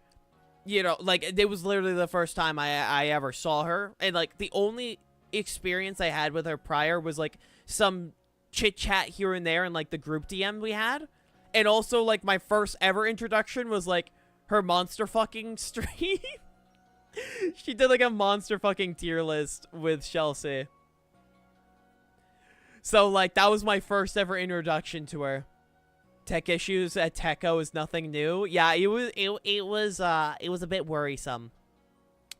you know, like, it was literally the first time I ever saw her. And, like, the only experience I had with her prior was, like, some chit-chat here and there in, like, the group DM we had. And also, like, my first ever introduction was, like, her monster fucking stream. She did, like, a monster fucking tier list with Chelsea. So, like, that was my first ever introduction to her. Tech issues at Tekko is nothing new. Yeah, it was a bit worrisome.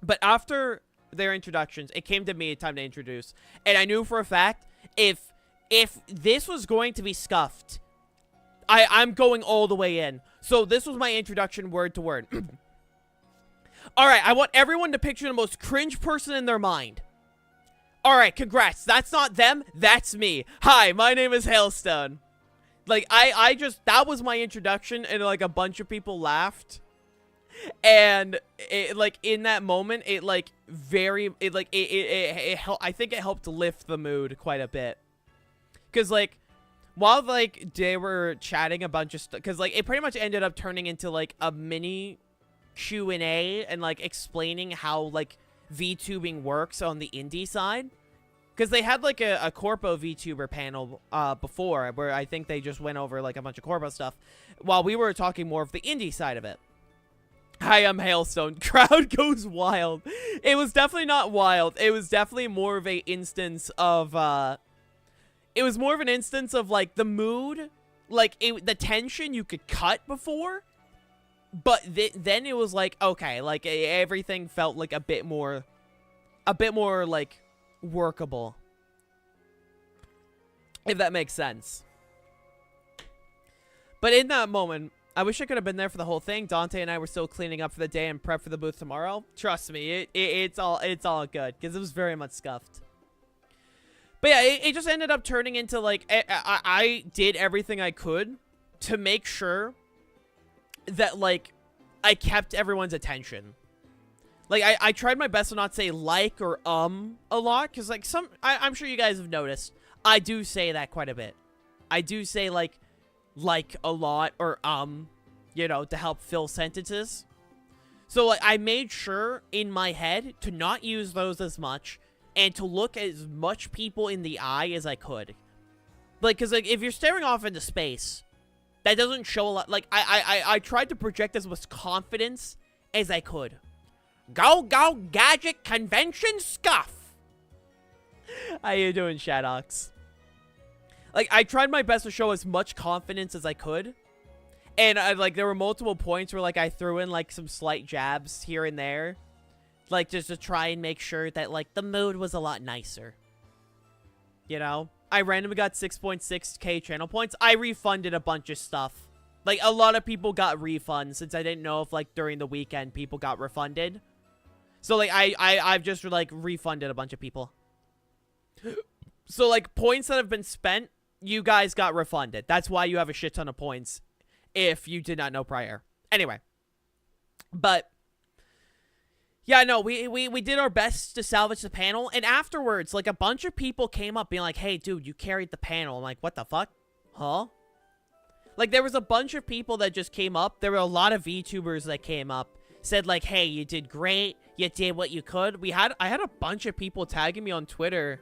But after their introductions, it came to me time to introduce. And I knew for a fact, if this was going to be scuffed, I'm going all the way in. So this was my introduction word to word. Alright, I want everyone to picture the most cringe person in their mind. Alright, congrats. That's not them, that's me. Hi, my name is Hailstone. Like, that was my introduction, and, like, a bunch of people laughed. And, like, in that moment, I think it helped lift the mood quite a bit. Because, like, while, like, they were chatting a bunch of stuff, because, like, it pretty much ended up turning into, like, a mini Q&A and, like, explaining how, like, VTubing works on the indie side. Because they had, like, a Corpo VTuber panel before, where I think they just went over, like, a bunch of Corpo stuff, while we were talking more of the indie side of it. Hi, I'm Hailstone. Crowd goes wild. It was definitely not wild. It was definitely more of a instance of, it was more of an instance of, like, the mood, like, the tension you could cut before, but then it was, like, okay, like, everything felt, like, a bit more, like, workable, if that makes sense. But in that moment, I wish I could have been there for the whole thing. Dante and I were still cleaning up for the day and prep for the booth tomorrow. Trust me, it's all good because it was very much scuffed. But yeah, it just ended up turning into like I did everything I could to make sure that like I kept everyone's attention. Like I tried my best to not say like or a lot because like I'm sure you guys have noticed I do say that quite a bit. I do say like a lot or you know, to help fill sentences. So like I made sure in my head to not use those as much and to look as much people in the eye as I could. Like, because like if you're staring off into space, that doesn't show a lot. Like I tried to project as much confidence as I could. Go gadget convention scuff. How you doing, Shadox? Like, I tried my best to show as much confidence as I could. And, like, there were multiple points where, like, I threw in, like, some slight jabs here and there. Like, just to try and make sure that, like, the mood was a lot nicer. You know? I randomly got 6.6k channel points. I refunded a bunch of stuff. Like, a lot of people got refunds since I didn't know if, like, during the weekend people got refunded. So, like, I've just, like, refunded a bunch of people. So, like, points that have been spent, you guys got refunded. That's why you have a shit ton of points if you did not know prior. Anyway. But, yeah, no, we did our best to salvage the panel. And afterwards, like, a bunch of people came up being like, hey, dude, you carried the panel. I'm like, what the fuck? Huh? Like, there was a bunch of people that just came up. There were a lot of VTubers that came up. Said, like, hey, you did great. You did what you could. I had a bunch of people tagging me on Twitter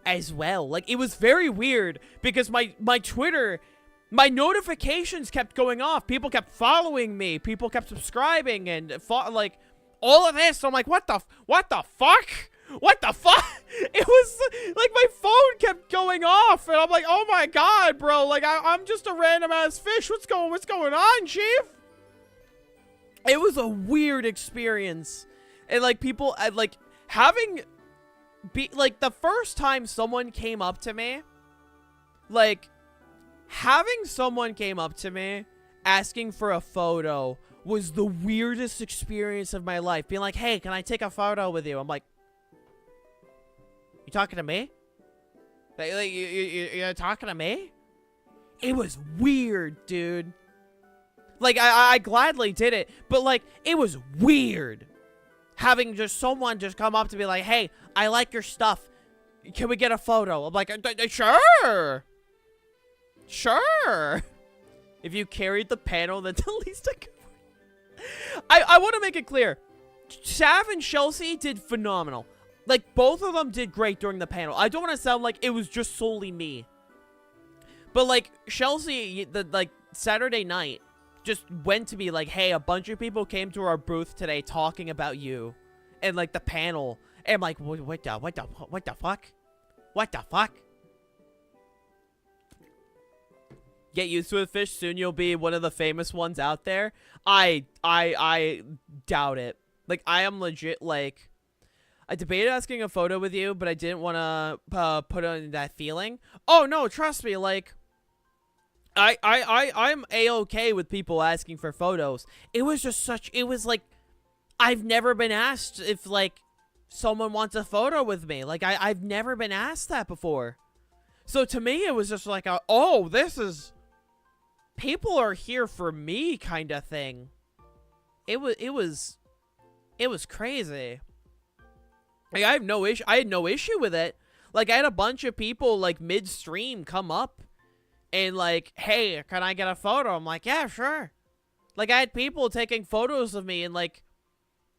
as well. Like, it was very weird because my Twitter, my notifications kept going off. People kept following me. People kept subscribing and like all of this. So I'm like, what the fuck? What the fuck? It was like my phone kept going off and I'm like, oh my god, bro. Like I'm just a random ass fish. What's going on, chief? It was a weird experience. And like people like having like the first time someone came up to me, like having someone came up to me asking for a photo was the weirdest experience of my life. Being like, hey, can I take a photo with you? I'm like, you talking to me? Like you're talking to me? It was weird, dude. Like, I gladly did it, but, like, it was weird having just someone just come up to me like, hey, I like your stuff. Can we get a photo? I'm like, sure. Sure. If you carried the panel, then at least I could. I want to make it clear. Sav and Chelsea did phenomenal. Like, both of them did great during the panel. I don't want to sound like it was just solely me. But, like, Chelsea, like, Saturday night, just went to me like, hey, a bunch of people came to our booth today talking about you and like the panel. And I'm like, what the fuck? Get used to it, fish. Soon you'll be one of the famous ones out there. I doubt it. Like, I am legit, like, I debated asking a photo with you, but I didn't want to put on that feeling. Oh no, trust me, like, I'm A-okay with people asking for photos. It was just it was like, I've never been asked if, like, someone wants a photo with me. Like, I've never been asked that before. So to me, it was just like, oh, this is, people are here for me kind of thing. It was crazy. Like, I had no issue with it. Like, I had a bunch of people, like, midstream come up and like, hey, can I get a photo? I'm like, yeah, sure. Like, I had people taking photos of me and like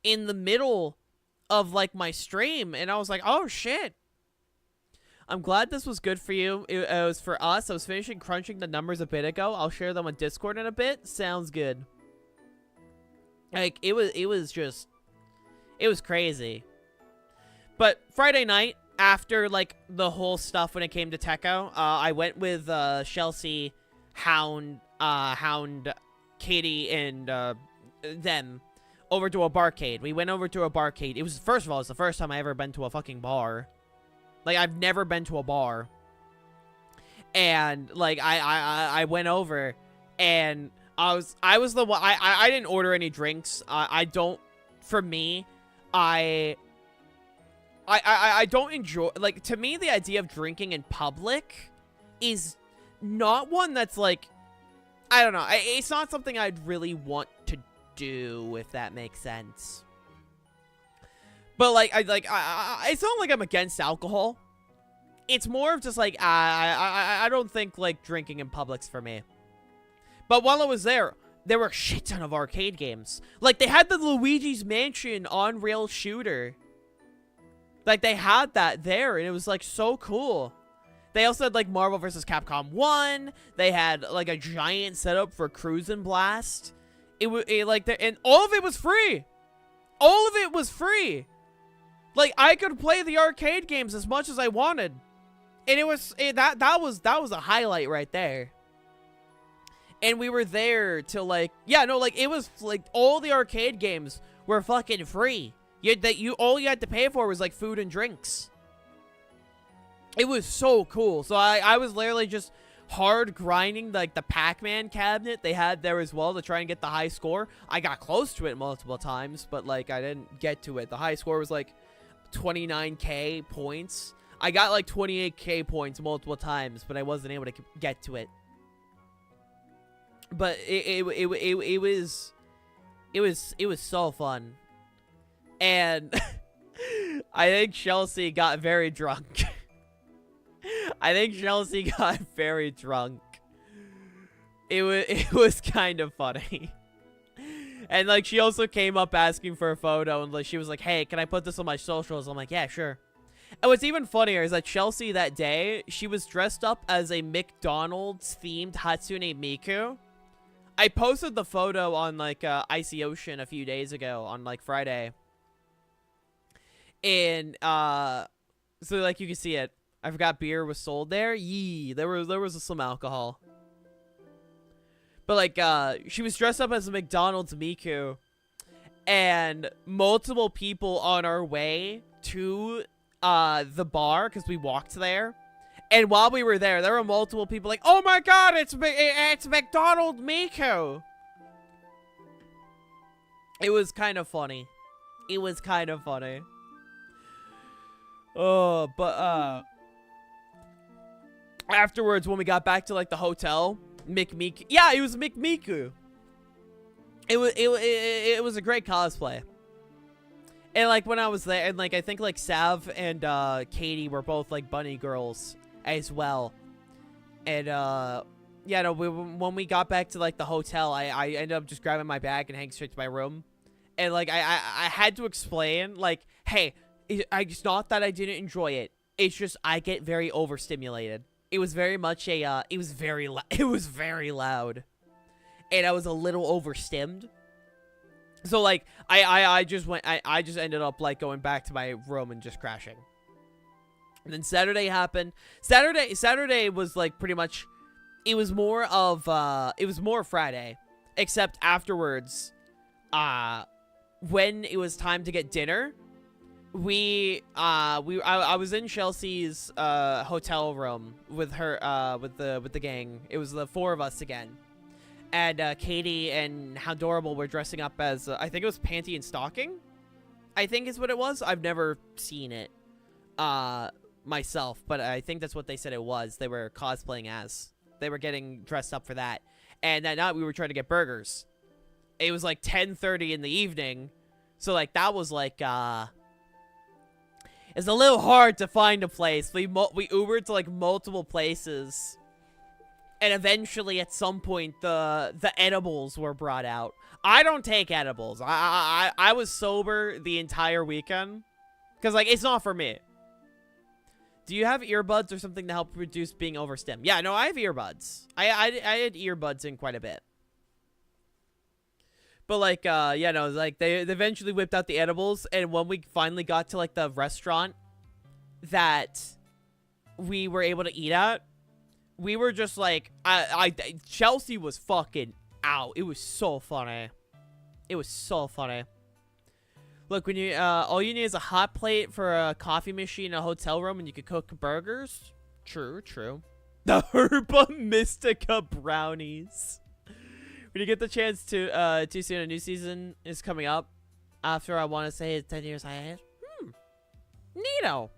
in the middle of like my stream, and I was like, oh shit. I'm glad this was good for you. It was for us. I was finishing crunching the numbers a bit ago. I'll share them on Discord in a bit. Sounds good. Like, it was crazy. But Friday night, after, like, the whole stuff when it came to Tekko, I went with Chelsea, Hound, Katie, and them over to a barcade. We went over to a barcade. It was, first of all, it's the first time I ever been to a fucking bar. Like, I've never been to a bar. And, like, I went over, and I was the one. I didn't order any drinks. I don't. For me, I don't enjoy, like, to me, the idea of drinking in public is not one that's, like, I don't know. It's not something I'd really want to do, if that makes sense. But, like, it's not like I'm against alcohol. It's more of just, like, I don't think, like, drinking in public's for me. But while I was there were a shit ton of arcade games. Like, they had the Luigi's Mansion on-rail shooter. Like, they had that there, and it was, like, so cool. They also had, like, Marvel vs. Capcom 1. They had, like, a giant setup for Cruisin' Blast. And all of it was free. All of it was free. Like, I could play the arcade games as much as I wanted. And that was a highlight right there. And we were there till, like, yeah, no, like, it was, like, all the arcade games were fucking free. All you had to pay for was, like, food and drinks. It was so cool. So I was literally just hard grinding, like, the Pac-Man cabinet they had there as well to try and get the high score. I got close to it multiple times, but, like, I didn't get to it. The high score was, like, 29k points. I got, like, 28k points multiple times, but I wasn't able to get to it. But it was so fun. And I think Chelsea got very drunk. It was kind of funny. And, like, she also came up asking for a photo, and, like, she was like, hey, can I put this on my socials? I'm like, yeah, sure. And what's even funnier is that Chelsea that day, she was dressed up as a McDonald's themed Hatsune Miku. I posted the photo on, like, Icy Ocean a few days ago on, like, Friday. And, so, like, you can see it. I forgot beer was sold there. Yee, there was some alcohol. But, like, she was dressed up as a McDonald's Miku. And multiple people on our way to, the bar, because we walked there. And while we were there were multiple people like, oh my god, it's McDonald Miku. It was kind of funny. Oh, but, afterwards, when we got back to, like, the hotel, McMiku. Yeah, it was McMiku. It was a great cosplay. And, like, when I was there, and, like, I think, like, Sav and, Katie were both, like, bunny girls as well. And, yeah, no, when we got back to, like, the hotel, I ended up just grabbing my bag and heading straight to my room. And, like, I had to explain, like, hey, it's not that I didn't enjoy it. It's just I get very overstimulated. It was very much a, it was very loud. And I was a little overstimmed. So, like, I just ended up, like, going back to my room and just crashing. And then Saturday happened. Saturday was, like, pretty much, it was more Friday. Except afterwards, when it was time to get dinner, I was in Chelsea's, hotel room with her, with the gang. It was the four of us again. And, Katie and How Adorable were dressing up as, I think it was Panty and Stocking, I think is what it was. I've never seen it, myself, but I think that's what they said it was. They were cosplaying as. They were getting dressed up for that. And that night we were trying to get burgers. It was like 10:30 in the evening. So, like, that was like, it's a little hard to find a place. We Ubered to, like, multiple places. And eventually, at some point, the edibles were brought out. I don't take edibles. I was sober the entire weekend. Because, like, it's not for me. Do you have earbuds or something to help reduce being overstimmed? Yeah, no, I have earbuds. I had earbuds in quite a bit. But, like, yeah, no, like, they eventually whipped out the edibles. And when we finally got to, like, the restaurant that we were able to eat at, we were just, like, Chelsea was fucking out. It was so funny. Look, when you, all you need is a hot plate for a coffee machine in a hotel room and you can cook burgers. True. The Herba Mystica brownies. when you get the chance to see a new season is coming up after I want to say it's 10 years hiatus. Neato.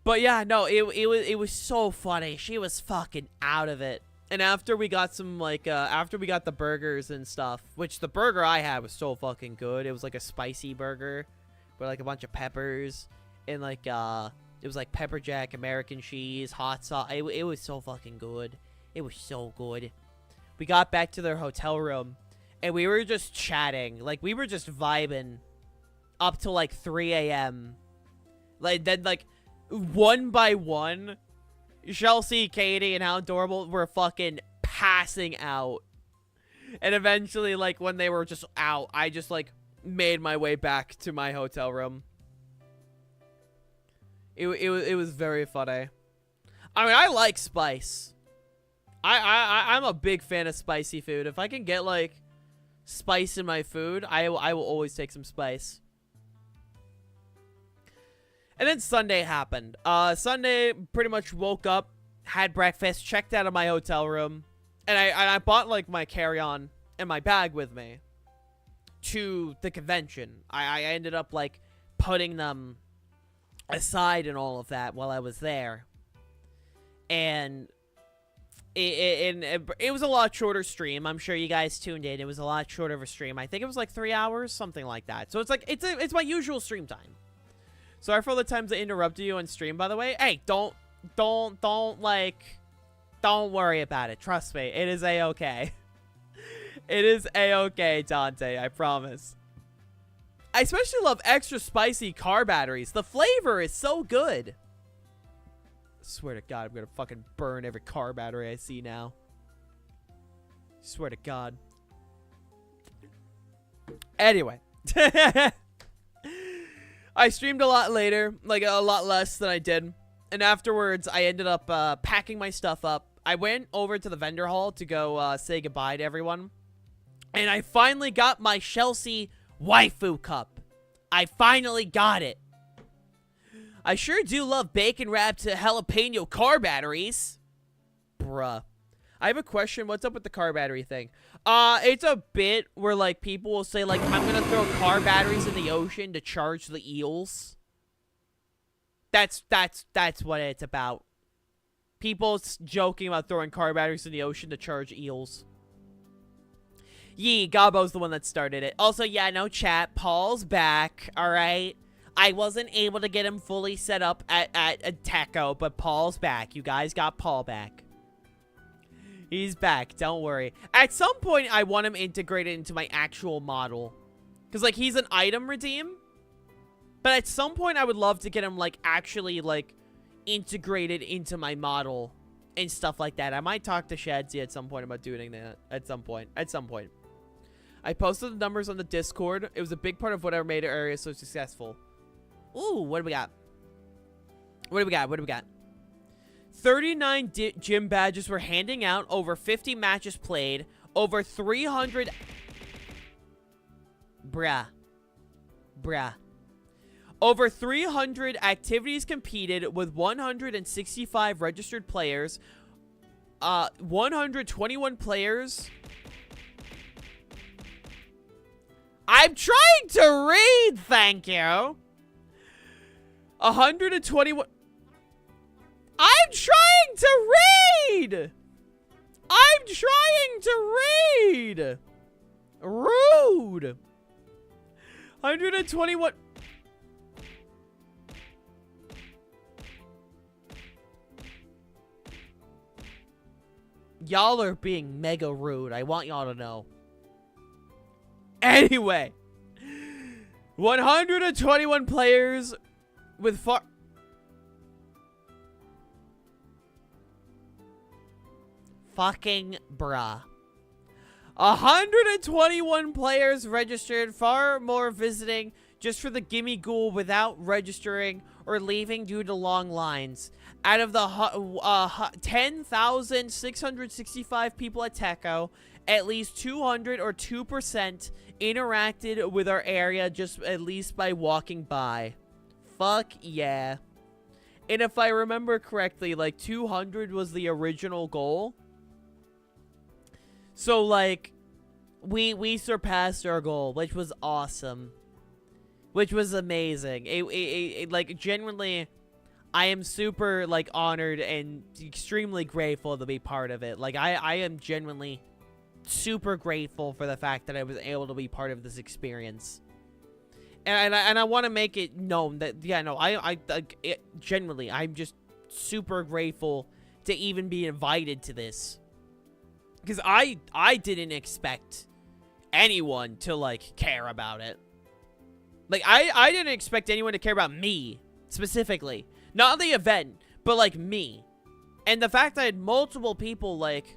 But yeah, no, it was so funny. She was fucking out of it. And after we got some, like, after we got the burgers and stuff, which the burger I had was so fucking good. It was like a spicy burger with like a bunch of peppers and like, it was like pepper jack, American cheese, hot sauce. It was so fucking good. It was so good. We got back to their hotel room and we were just chatting. Like, we were just vibing up to like 3 a.m. Like, then, like, one by one, Chelsea, Katie, and How Adorable were fucking passing out. And eventually, like, when they were just out, I just, like, made my way back to my hotel room. It was very funny. I mean, I like spice. I'm a big fan of spicy food. If I can get, like, spice in my food, I will always take some spice. And then Sunday happened. Sunday, pretty much woke up, had breakfast, checked out of my hotel room, and I bought, like, my carry-on and my bag with me to the convention. I ended up, like, putting them aside and all of that while I was there. And it was a lot shorter stream. I'm sure you guys tuned in. It was a lot shorter of a stream. I think it was, like, 3 hours, something like that. So it's, like, it's my usual stream time. Sorry for all the times I interrupted you on stream, by the way. Hey, don't worry about it. Trust me, it is a-okay. It is a-okay, Dante, I promise. I especially love extra spicy car batteries. The flavor is so good. I swear to God, I'm gonna fucking burn every car battery I see now. Swear to God. Anyway. I streamed a lot later, like a lot less than I did. And afterwards, I ended up packing my stuff up. I went over to the vendor hall to go say goodbye to everyone. And I finally got my Chelsea waifu cup. I finally got it. I sure do love bacon wrapped jalapeno car batteries. Bruh. I have a question. What's up with the car battery thing? It's a bit where, like, people will say, like, I'm gonna throw car batteries in the ocean to charge the eels. That's what it's about. People joking about throwing car batteries in the ocean to charge eels. Yee, Gabbo's the one that started it. Also, yeah, no chat. Paul's back, alright? I wasn't able to get him fully set up at Tekko, but Paul's back. You guys got Paul back. He's back, don't worry. At some point, I want him integrated into my actual model. Because, like, he's an item redeem. But at some point, I would love to get him, like, actually, like, integrated into my model. And stuff like that. I might talk to Shadsy at some point about doing that. At some point. I posted the numbers on the Discord. It was a big part of whatever made our area so successful. Ooh, what do we got? 39 gym badges were handing out, over 50 matches played, over 300... Bruh. Over 300 activities competed with 165 registered players, 121 players... I'm trying to read, thank you! 121... I'm trying to read! Rude! 121... Y'all are being mega rude. I want y'all to know. Anyway. 121 players with fucking bruh. 121 players registered, far more visiting just for the Gimme Ghoul without registering or leaving due to long lines. Out of the 10,665 people at Tekko, at least 200 or 2% interacted with our area just at least by walking by. Fuck yeah. And if I remember correctly, like 200 was the original goal. So, like, we surpassed our goal, which was awesome. Which was amazing. Like, genuinely, I am super, like, honored and extremely grateful to be part of it. Like, I am genuinely super grateful for the fact that I was able to be part of this experience. And I want to make it known that, yeah, no, genuinely, I'm just super grateful to even be invited to this. Because I didn't expect anyone to, like, care about it. Like, I didn't expect anyone to care about me, specifically. Not the event, but, like, me. And the fact that I had multiple people, like,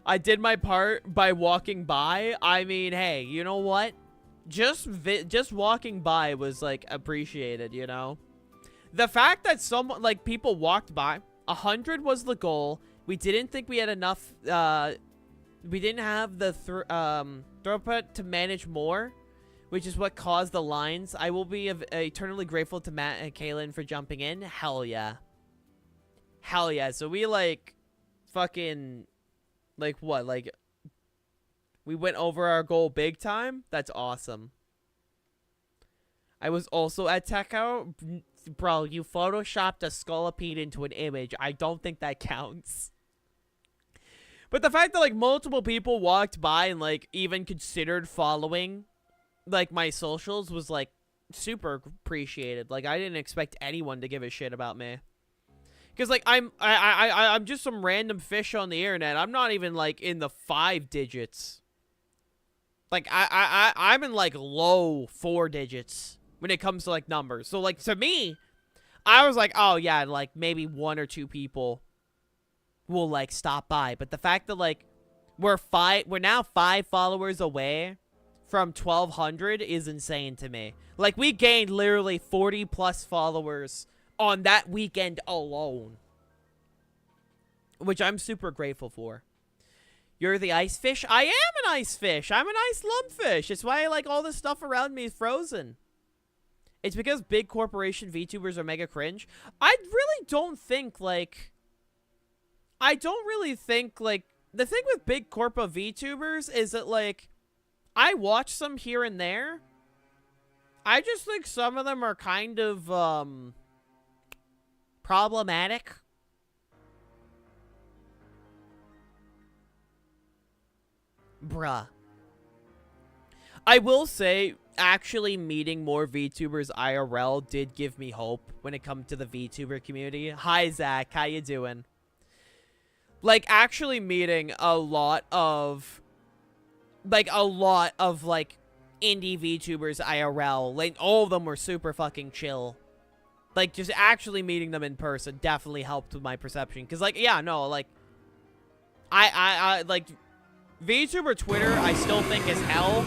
I did my part by walking by. I mean, hey, you know what? Just walking by was, like, appreciated, you know? The fact that people walked by, 100 was the goal. We didn't think we had enough, we didn't have the throughput to manage more, which is what caused the lines. I will be eternally grateful to Matt and Kaylin for jumping in. Hell yeah. Hell yeah. So we, like, fucking, like, what? Like, we went over our goal big time? That's awesome. I was also at Tekko. Bro, you photoshopped a Scolipede into an image. I don't think that counts. But the fact that, like, multiple people walked by and, like, even considered following, like, my socials was, like, super appreciated. Like, I didn't expect anyone to give a shit about me. Because, like, I'm just some random fish on the internet. I'm not even, like, in the 5 digits. Like, I'm in, like, low 4 digits when it comes to, like, numbers. So, like, to me, I was like, oh, yeah, like, maybe 1 or 2 people will, like, stop by. But the fact that, like, we're now 5 followers away from 1,200 is insane to me. Like, we gained literally 40 plus followers on that weekend alone, which I'm super grateful for. You're the ice fish? I am an ice fish. I'm an ice lumpfish. It's why, like, all the stuff around me is frozen. It's because big corporation VTubers are mega cringe. I really don't think, like, the thing with big corpo VTubers is that, like, I watch some here and there. I just think some of them are kind of, problematic. Bruh. I will say, actually meeting more VTubers IRL did give me hope when it comes to the VTuber community. Hi, Zach. How you doing? Like, actually meeting a lot of, like, indie VTubers IRL. Like, all of them were super fucking chill. Like, just actually meeting them in person definitely helped with my perception. Because, like, yeah, no, like, like, VTuber Twitter, I still think is hell.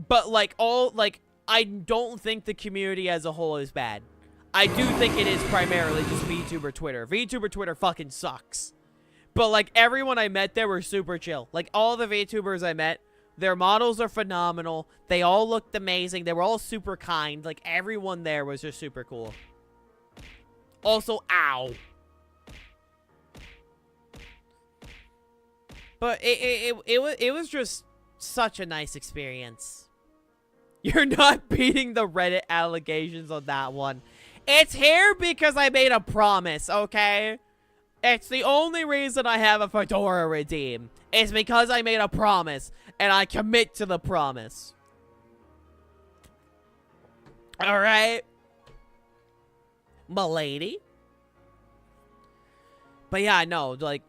But, like, I don't think the community as a whole is bad. I do think it is primarily just VTuber Twitter. VTuber Twitter fucking sucks. But, like, everyone I met there were super chill. Like, all the VTubers I met, their models are phenomenal. They all looked amazing. They were all super kind. Like, everyone there was just super cool. Also, ow. But it was just such a nice experience. You're not beating the Reddit allegations on that one. It's here because I made a promise, okay? It's the only reason I have a fedora redeem. It's because I made a promise, and I commit to the promise. Alright? M'lady? But yeah, no, like,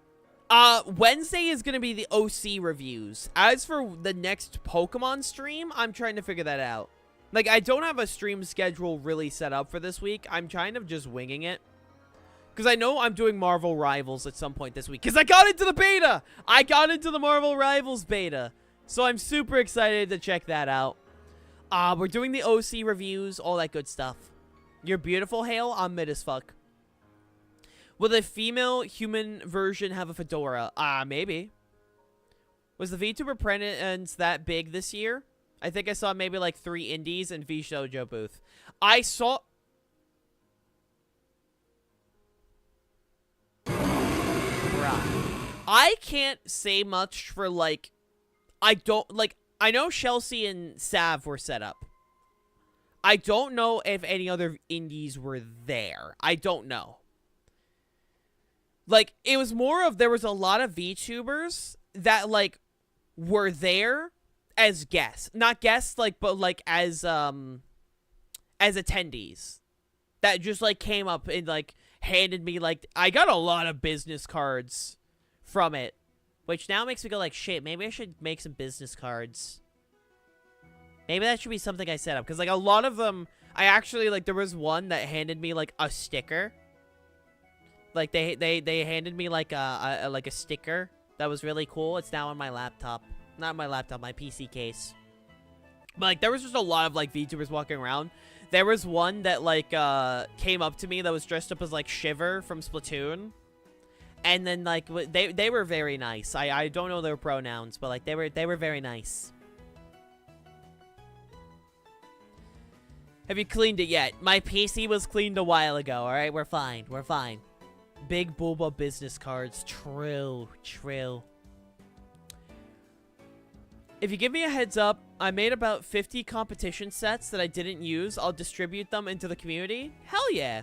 Wednesday is gonna be the OC reviews. As for the next Pokemon stream, I'm trying to figure that out. Like, I don't have a stream schedule really set up for this week. I'm kind of just winging it. Because I know I'm doing Marvel Rivals at some point this week. Because I got into the beta! I got into the Marvel Rivals beta. So I'm super excited to check that out. We're doing the OC reviews, all that good stuff. You're beautiful, Hale. I'm mid as fuck. Will the female human version have a fedora? Maybe. Was the VTuber presence that big this year? I think I saw maybe like 3 indies and V Shoujo booth. I saw... Bruh. I can't say much for, like, I know Chelsea and Sav were set up. I don't know if any other indies were there. I don't know. Like, it was more of, there was a lot of VTubers that, like, were there as guests. Not guests, like, but, like, as attendees. That just, like, came up and, like, handed me, like, I got a lot of business cards from it. Which now makes me go, like, shit, maybe I should make some business cards. Maybe that should be something I set up. Because, like, a lot of them, I actually, like, there was one that handed me, like, a sticker. Like, they handed me, like, a sticker that was really cool. It's now on my laptop. Not my laptop, my PC case. But, like, there was just a lot of, like, VTubers walking around. There was one that, like, came up to me that was dressed up as, like, Shiver from Splatoon. And then, like, they were very nice. I don't know their pronouns, but, like, they were very nice. Have you cleaned it yet? My PC was cleaned a while ago, alright? We're fine. We're fine. Big Booba business cards. True. True. If you give me a heads up, I made about 50 competition sets that I didn't use. I'll distribute them into the community. Hell yeah.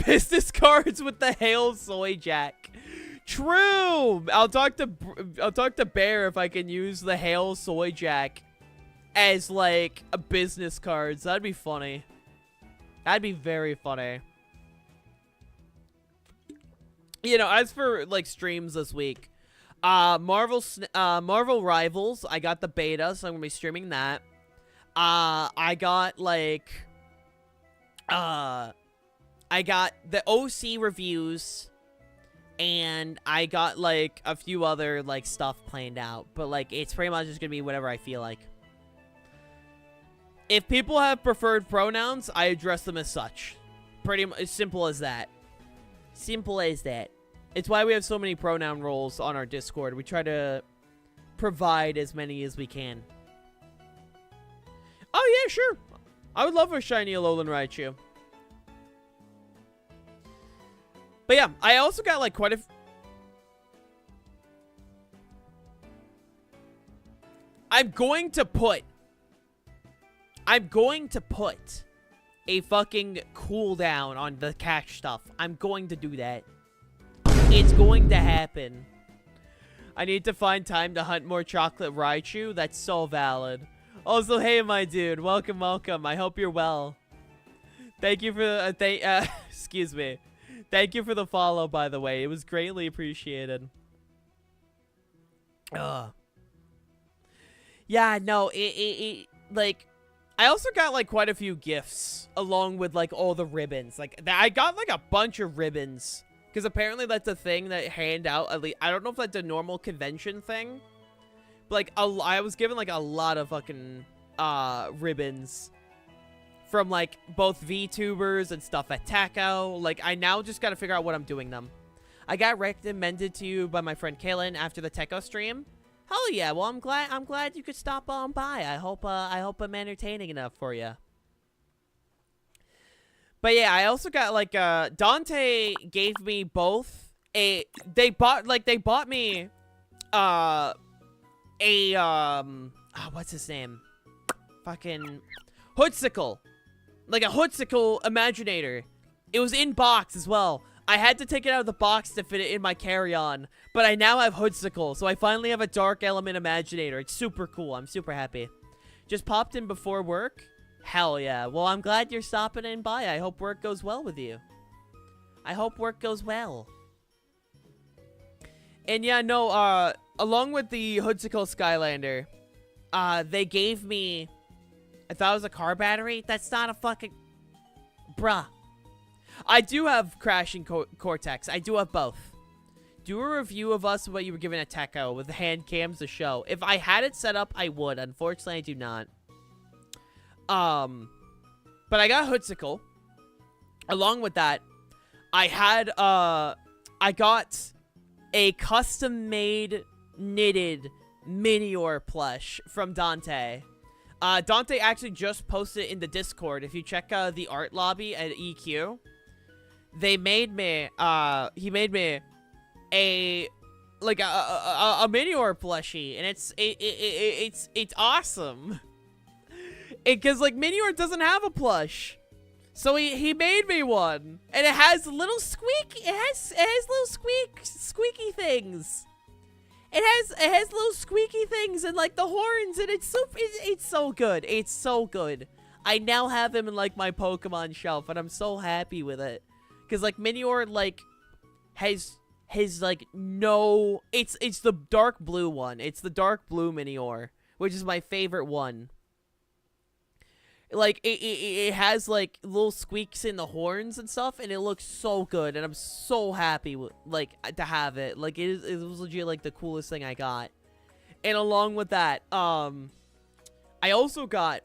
Business cards with the Hail Soy Jack. True. I'll talk to Bear if I can use the Hail Soy Jack as, like, a business cards. That'd be funny. That'd be very funny. You know, as for, like, streams this week, Marvel Rivals, I got the beta, so I'm gonna be streaming that. I got, like, I got the OC reviews, and I got, like, a few other, like, stuff planned out, but, like, it's pretty much just gonna be whatever I feel like. If people have preferred pronouns, I address them as such. Pretty much as simple as that. Simple as that. It's why we have so many pronoun roles on our Discord. We try to provide as many as we can. Oh, yeah, sure. I would love a shiny Alolan Raichu. But yeah, I also got, like, quite a... I'm going to put a fucking cooldown on the catch stuff. I'm going to do that. It's going to happen. I need to find time to hunt more chocolate Raichu. That's so valid. Also, hey, my dude. Welcome, welcome. I hope you're well. Thank you for excuse me. Thank you for the follow, by the way. It was greatly appreciated. Yeah, no, like, I also got, like, quite a few gifts along with, like, all the ribbons. Like, I got, like, a bunch of ribbons. Because apparently that's a thing that hand out, at least, I don't know if that's a normal convention thing. But, like, I was given, like, a lot of fucking, ribbons. From, like, both VTubers and stuff at Tekko. Like, I now just gotta figure out what I'm doing them. I got recommended to you by my friend Kaylin after the Tekko stream. Hell yeah, well, I'm glad you could stop on by. I hope I'm entertaining enough for you. But yeah, I also got, like, Dante gave me both they bought me, what's his name? Fucking Hoodsicle. Like a Hoodsicle Imaginator. It was in box as well. I had to take it out of the box to fit it in my carry-on. But I now have Hoodsicle, so I finally have a Dark Element Imaginator. It's super cool. I'm super happy. Just popped in before work. Hell yeah. Well, I'm glad you're stopping in by. I hope work goes well with you. I hope work goes well. And yeah, no, along with the Hoodsicle Skylander, they gave me... I thought it was a car battery. That's not a fucking... Bruh. I do have Crashing Cortex. I do have both. Do a review of us what you were given at Tekko with the hand cams to show. If I had it set up, I would. Unfortunately, I do not. But I got Hoodsicle. Along with that, I had, I got a custom-made, knitted Minior plush from Dante. Dante actually just posted it in the Discord. If you check the art lobby at EQ, they made me, he made me a like a Minior plushie, and it's awesome. Because like Minior doesn't have a plush, so he made me one, and it has little squeaky. It has little squeaky things. It has little squeaky things and like the horns, and it's so good. It's so good. I now have him in like my Pokemon shelf, and I'm so happy with it. Cause like Minior like has like no. It's the dark blue one. It's the dark blue Minior, which is my favorite one. Like it has like little squeaks in the horns and stuff, and it looks so good, and I'm so happy with, like, to have it. Like it was legit like the coolest thing I got. And along with that, I also got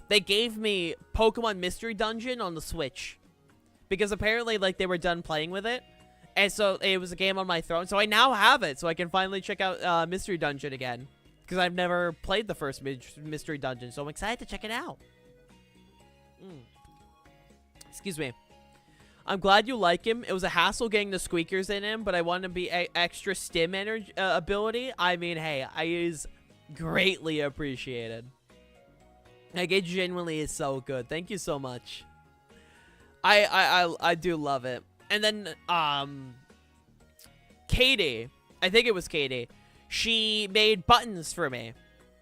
they gave me Pokemon Mystery Dungeon on the Switch, because apparently like they were done playing with it, and so it was a game on my throne. So I now have it, so I can finally check out Mystery Dungeon again. Because I've never played the first Mystery Dungeon, so I'm excited to check it out. Excuse me. I'm glad you like him. It was a hassle getting the squeakers in him, but I wanted to be extra stim energy ability. I mean, hey, I is greatly appreciated. Like, it genuinely is so good. Thank you so much. I do love it. And then, Katie. I think it was Katie. She made buttons for me.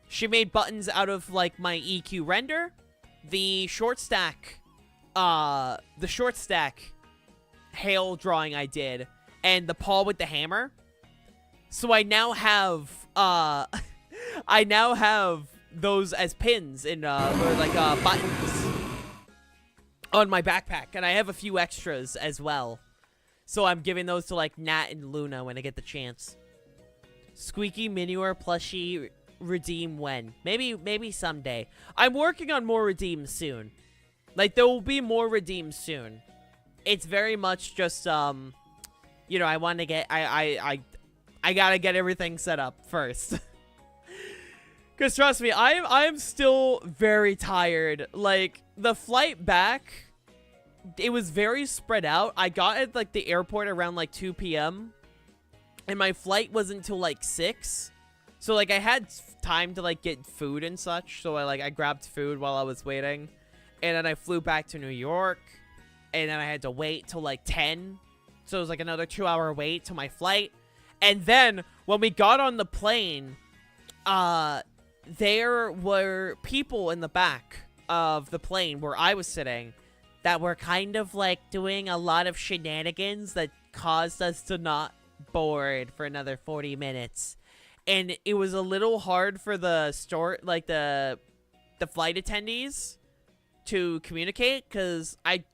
She made buttons out of, like, my EQ render, the short stack hail drawing I did, and the paw with the hammer. So I now have, I now have those as pins in, or like, buttons on my backpack, and I have a few extras as well. So I'm giving those to, like, Nat and Luna when I get the chance. Squeaky Minior plushie redeem when? Maybe someday. I'm working on more redeems soon. Like, there will be more redeems soon. It's very much just, you know, I want to get, I gotta get everything set up first. Because trust me, I'm still very tired. Like, the flight back, it was very spread out. I got at, like, the airport around, like, 2 p.m., and my flight wasn't until, like, 6. So, like, I had time to, like, get food and such. So, I grabbed food while I was waiting. And then I flew back to New York. And then I had to wait till, like, 10. So, it was, like, another 2-hour wait to my flight. And then, when we got on the plane, there were people in the back of the plane where I was sitting that were kind of, like, doing a lot of shenanigans that caused us to not board for another 40 minutes, and it was a little hard for the the flight attendees to communicate, because I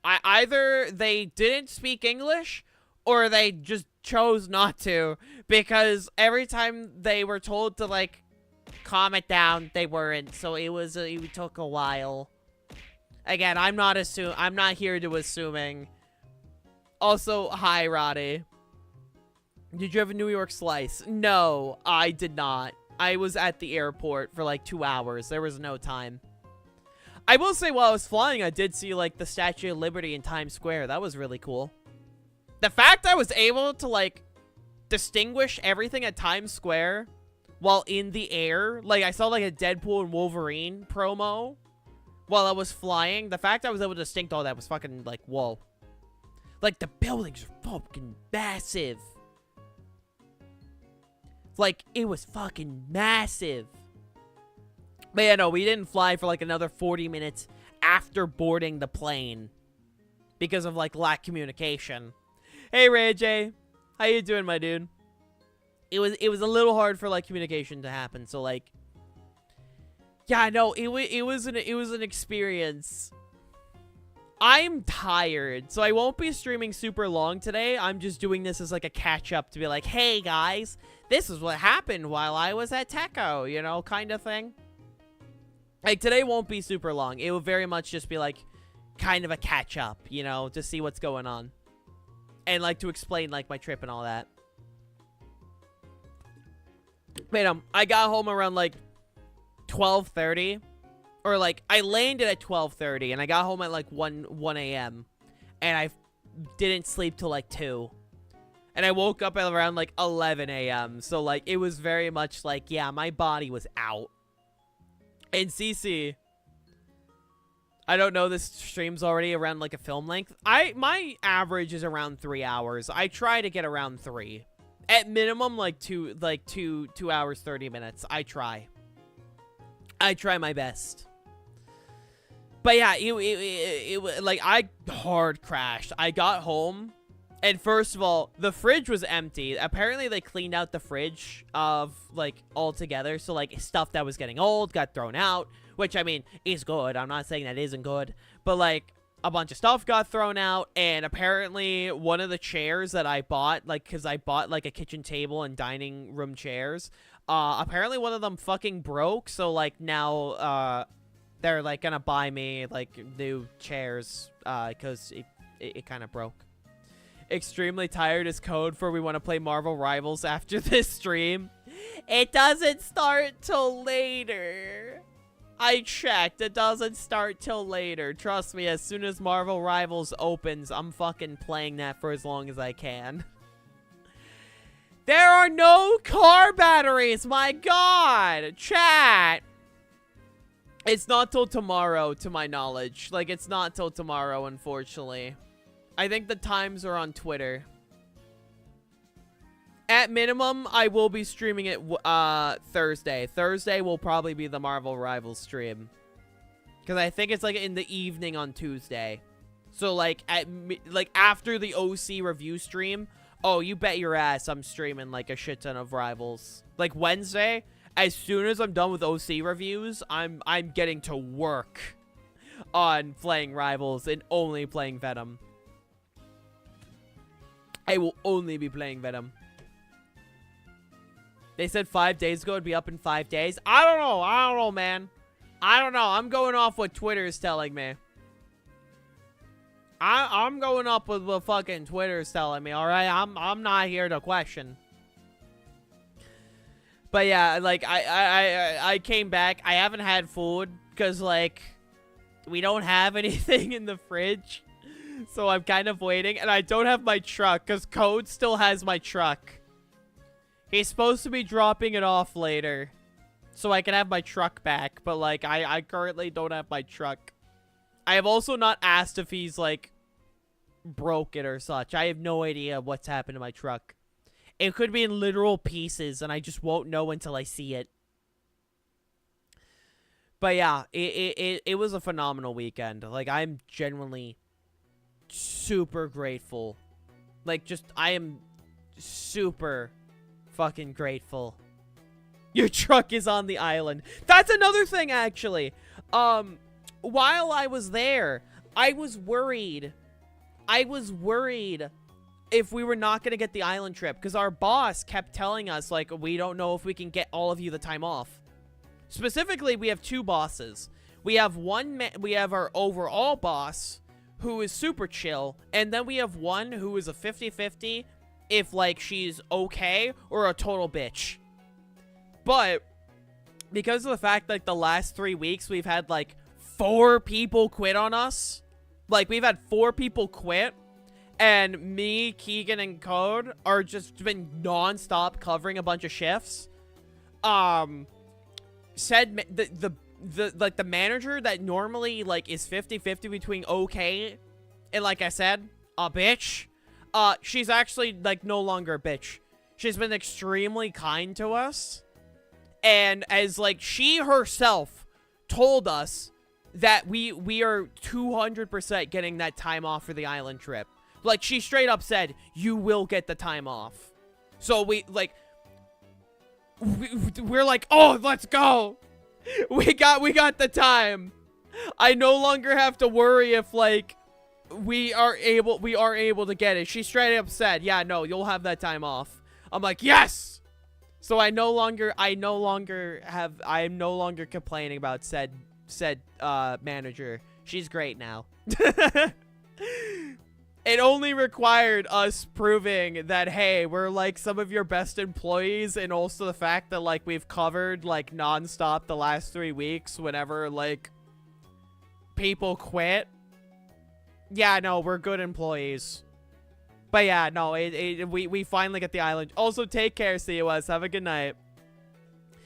either they didn't speak English or they just chose not to, because every time they were told to, like, calm it down, they weren't. So it took a while. Again, I'm not here to assuming. Also, hi Roddy. Did you have a New York slice? No, I did not. I was at the airport for like 2 hours. There was no time. I will say, while I was flying, I did see, like, the Statue of Liberty in Times Square. That was really cool. The fact I was able to, like, distinguish everything at Times Square while in the air. Like, I saw, like, a Deadpool and Wolverine promo while I was flying. The fact I was able to distinct all that was fucking, like, whoa. Like, the buildings are fucking massive. Like, it was fucking massive. But yeah, no, we didn't fly for, like, another 40 minutes after boarding the plane. Because of, like, lack communication. Hey, Ray J. How you doing, my dude? It was a little hard for, like, communication to happen. So, like, yeah, no, it was an experience. I'm tired, so I won't be streaming super long today. I'm just doing this as, like, a catch-up to be like, hey, guys, this is what happened while I was at Tekko, you know, kind of thing. Like, today won't be super long. It will very much just be, like, kind of a catch-up, you know, to see what's going on. And, like, to explain, like, my trip and all that. Wait, I got home around, like, 12:30. Or, like, I landed at 12:30, and I got home at, like, 1 a.m. And I didn't sleep till, like, 2. And I woke up at around like 11 a.m. So like it was very much like, yeah, my body was out. And CC, I don't know, this stream's already around like a film length. My average is around 3 hours. I try to get around 3. At minimum, like two hours, 30 minutes. I try my best. But yeah, it like I hard crashed. I got home, and first of all, the fridge was empty. Apparently, they cleaned out the fridge of like altogether. So like stuff that was getting old got thrown out, which I mean is good. I'm not saying that isn't good, but like a bunch of stuff got thrown out, and apparently one of the chairs that I bought, like, because I bought like a kitchen table and dining room chairs, apparently one of them fucking broke. So like now they're like gonna buy me like new chairs because it kind of broke. Extremely tired is code for we want to play Marvel Rivals after this stream. It doesn't start till later. I checked. It doesn't start till later. Trust me, as soon as Marvel Rivals opens, I'm fucking playing that for as long as I can. There are no car batteries! My god! Chat! It's not till tomorrow, to my knowledge. Like, it's not till tomorrow, unfortunately. I think the times are on Twitter. At minimum, I will be streaming it Thursday. Thursday will probably be the Marvel Rivals stream. Because I think it's like in the evening on Tuesday. So like after the OC review stream, oh, you bet your ass I'm streaming like a shit ton of Rivals. Like Wednesday, as soon as I'm done with OC reviews, I'm getting to work on playing Rivals and only playing Venom. I will only be playing Venom. They said 5 days ago it'd be up in 5 days. I don't know, man. I don't know. I'm going off what Twitter's telling me. I'm going up with what fucking Twitter's telling me, alright? I'm not here to question. But yeah, like, I came back. I haven't had food because, like, we don't have anything in the fridge. So I'm kind of waiting. And I don't have my truck because Code still has my truck. He's supposed to be dropping it off later so I can have my truck back. But, like, I currently don't have my truck. I have also not asked if he's, like, broke it or such. I have no idea what's happened to my truck. It could be in literal pieces, and I just won't know until I see it. But, yeah, it was a phenomenal weekend. Like, I'm genuinely super grateful. Like, just, I am super fucking grateful. Your truck is on the island. That's another thing, actually. While I was there, I was worried if we were not going to get the island trip, because our boss kept telling us, like, we don't know if we can get all of you the time off. Specifically, we have two bosses. We have our overall boss, who is super chill, and then we have one who is a 50-50 if, like, she's okay or a total bitch. But because of the fact, like, the last 3 weeks we've had, like, 4 people quit on us. Like, we've had 4 people quit, and me, Keegan, and Code are just been non-stop covering a bunch of shifts. Said the manager that normally, like, is 50-50 between okay and, like I said, a bitch, she's actually, like, no longer a bitch. She's been extremely kind to us, and as, like, she herself told us that we are 200% getting that time off for the island trip. Like, she straight up said, you will get the time off. So we're like, oh, let's go. We got the time. I no longer have to worry if, like, we are able to get it. She straight up said, yeah, no, you'll have that time off. I'm like, yes. So I'm no longer complaining about said manager. She's great now. It only required us proving that, hey, we're, like, some of your best employees, and also the fact that, like, we've covered, like, nonstop the last 3 weeks whenever, like, people quit. Yeah, no, we're good employees. But yeah, no, we finally get the island. Also, take care, COS. Have a good night.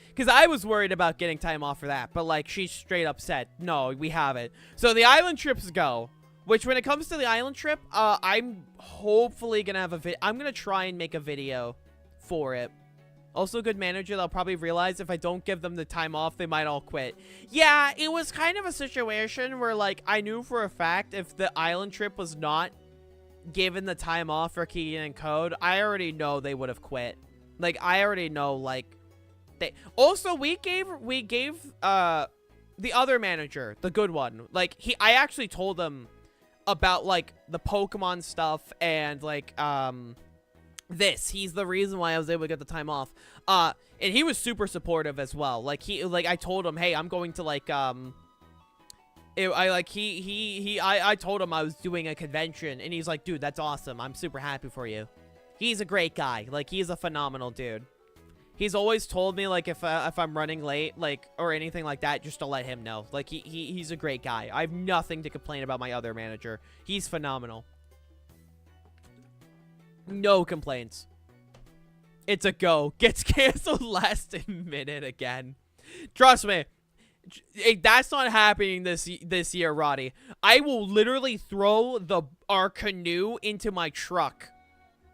Because I was worried about getting time off for that. But, like, she straight up said, no, we have it. So the island trips go. Which, when it comes to the island trip, I'm hopefully going to have a I'm going to try and make a video for it. Also, good manager, they'll probably realize if I don't give them the time off, they might all quit. Yeah, it was kind of a situation where, like, I knew for a fact if the island trip was not given the time off for Keegan and Code, I already know they would have quit. Like, I already know, like, they... Also, we gave, the other manager, the good one, like, I actually told him about, like, the Pokemon stuff and, like, he's the reason why I was able to get the time off. And he was super supportive as well. Like, I told him, hey, I'm going to, like, I told him I was doing a convention, and he's like, dude, that's awesome. I'm super happy for you. He's a great guy. Like, he's a phenomenal dude. He's always told me, like, if I'm running late, like, or anything like that, just to let him know. Like, he's a great guy. I have nothing to complain about my other manager. He's phenomenal. No complaints. It's a go. Gets canceled last minute again. Trust me. That's not happening this year, Roddy. I will literally throw our canoe into my truck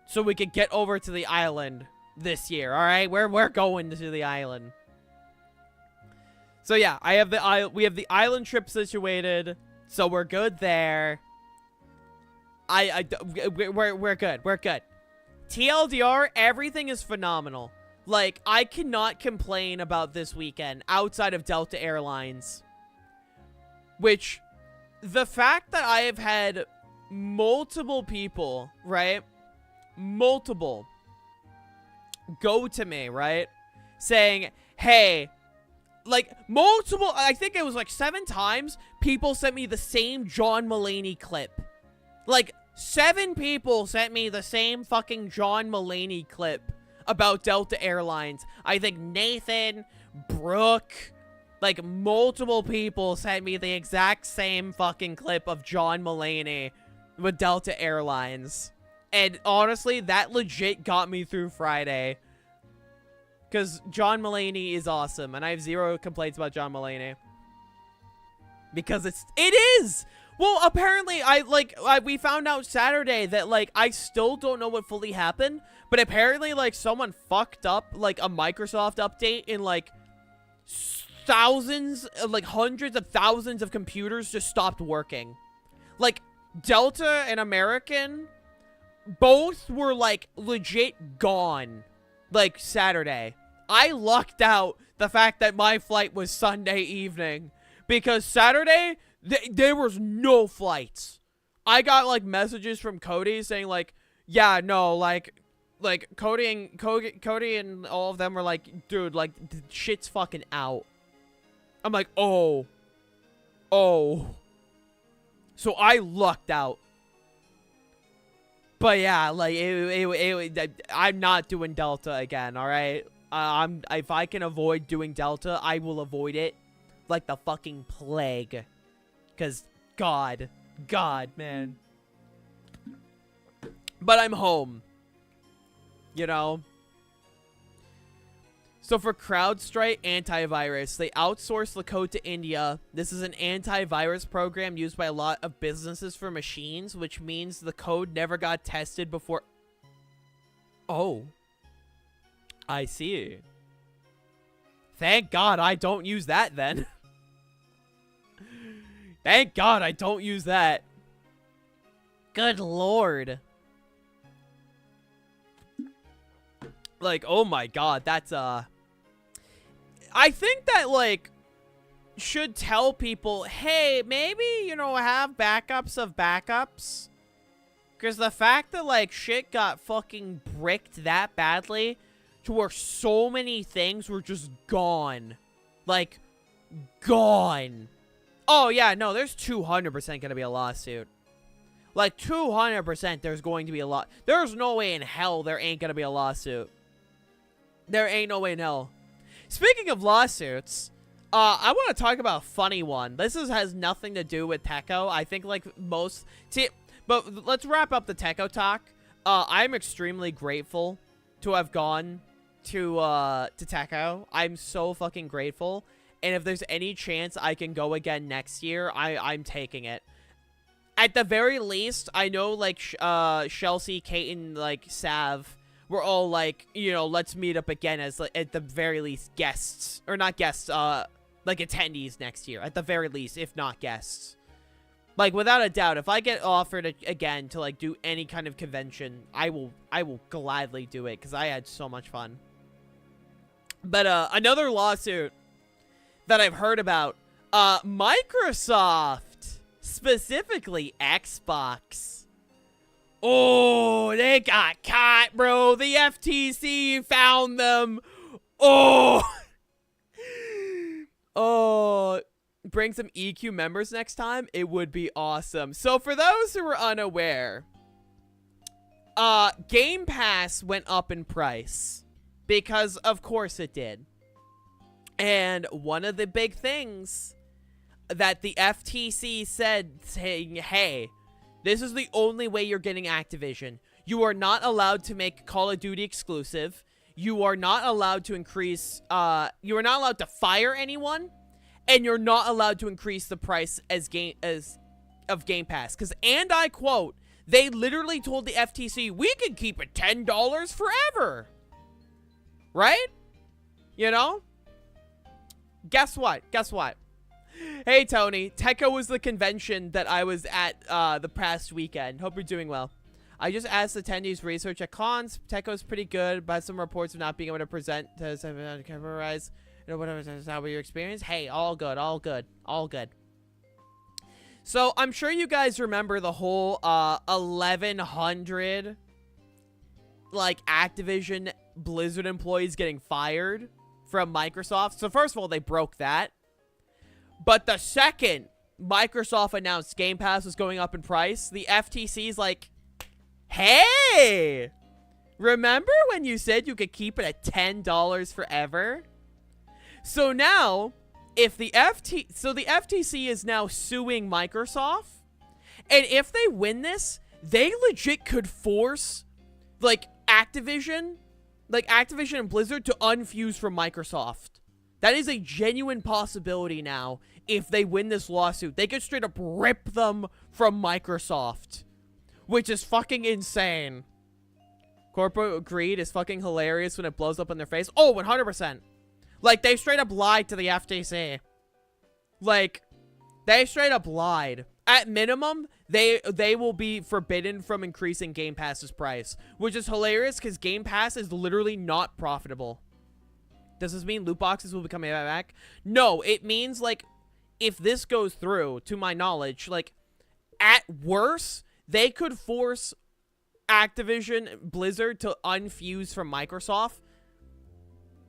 so we could get over to the island this year. All right, we're going to the island. So yeah, we have the island trip situated, so we're good there. We're good. We're good. TLDR, everything is phenomenal. Like, I cannot complain about this weekend outside of Delta Airlines. Which, the fact that I have had multiple people, right? Multiple go to me, right? Saying, hey, like, multiple, I think it was like 7 times, people sent me the same John Mulaney clip. Like, 7 people sent me the same fucking John Mulaney clip about Delta Airlines. I think Nathan, Brooke, like, multiple people sent me the exact same fucking clip of John Mulaney with Delta Airlines. And honestly, that legit got me through Friday. Because John Mulaney is awesome, and I have 0 complaints about John Mulaney. Because it is! Well, apparently, we found out Saturday that, like, I still don't know what fully happened, but apparently, like, someone fucked up, like, a Microsoft update in, like, thousands, like, hundreds of thousands of computers just stopped working. Like, Delta and American, both were, like, legit gone, like, Saturday. I lucked out the fact that my flight was Sunday evening, because Saturday... There was no flights. I got, like, messages from Cody saying, like, yeah, no, like Cody and all of them were like, dude, like, the shit's fucking out. I'm like, oh. So I lucked out. But yeah, like, I'm not doing Delta again, all right? If I can avoid doing Delta, I will avoid it like the fucking plague. Because, God, man. But I'm home. You know? So for CrowdStrike antivirus, they outsourced the code to India. This is an antivirus program used by a lot of businesses for machines, which means the code never got tested before... Oh. I see. Thank God I don't use that then. Thank God I don't use that. Good Lord. Like, oh my God, that's, I think that, like, should tell people, hey, maybe, you know, have backups of backups. Because the fact that, like, shit got fucking bricked that badly to where so many things were just gone. Like, gone. Oh, yeah, no, there's 200% going to be a lawsuit. Like, 200% there's going to be a lot. There's no way in hell there ain't going to be a lawsuit. There ain't no way in hell. Speaking of lawsuits, I want to talk about a funny one. This has nothing to do with Tekko. I think, like, most... See, but let's wrap up the Tekko talk. I'm extremely grateful to have gone to Tekko. I'm so fucking grateful. And if there's any chance I can go again next year, I'm taking it. At the very least, I know, like, Chelsea, Kate, and, like, Sav were all, like, you know, let's meet up again as, like, at the very least, guests. Or not guests, like, attendees next year. At the very least, if not guests. Like, without a doubt, if I get offered again to, like, do any kind of convention, I will gladly do it, because I had so much fun. But, another lawsuit that I've heard about, Microsoft, specifically Xbox. Oh, they got caught, bro. The FTC found them. Oh. Oh. Bring some EQ members next time. It would be awesome. So for those who are unaware, Game Pass went up in price. Because of course it did. And one of the big things that the FTC said, saying, hey, this is the only way you're getting Activision. You are not allowed to make Call of Duty exclusive. You are not allowed to increase, you are not allowed to fire anyone. And you're not allowed to increase the price of Game Pass. Because, and I quote, they literally told the FTC, we can keep it $10 forever. Right? You know? Guess what? Guess what? Hey, Tony. Tekko was the convention that I was at the past weekend. Hope you're doing well. I just asked attendees research at cons. Tekko's pretty good, but some reports of not being able to present to categorize. You know, whatever is how your experience. Hey, all good, all good, all good. So I'm sure you guys remember the whole 1,100 like Activision Blizzard employees getting fired from Microsoft. So first of all, they broke that. But the second Microsoft announced Game Pass was going up in price, the FTC's like, hey, remember when you said you could keep it at $10 forever? So now, if the FTC is now suing Microsoft, and if they win this, they legit could force, like, Activision and Blizzard to unfuse from Microsoft. That is a genuine possibility now. If they win this lawsuit, they could straight up rip them from Microsoft, which is fucking insane. Corporate greed is fucking hilarious when it blows up in their face. Oh, 100%. Like, they straight up lied to the FTC. Like, they straight up lied. At minimum, they will be forbidden from increasing Game Pass's price, which is hilarious because Game Pass is literally not profitable. Does this mean loot boxes will become back? No, it means, like, if this goes through, to my knowledge, like, at worst, they could force Activision Blizzard to unfuse from Microsoft.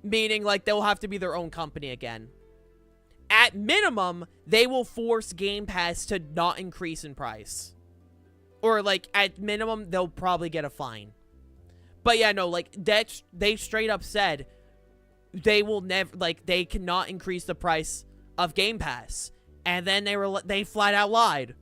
Meaning, like, they'll have to be their own company again. At minimum, they will force Game Pass to not increase in price. Or, like, at minimum, they'll probably get a fine. But, yeah, no, like, they straight up said they will never, like, they cannot increase the price of Game Pass. And then they flat out lied.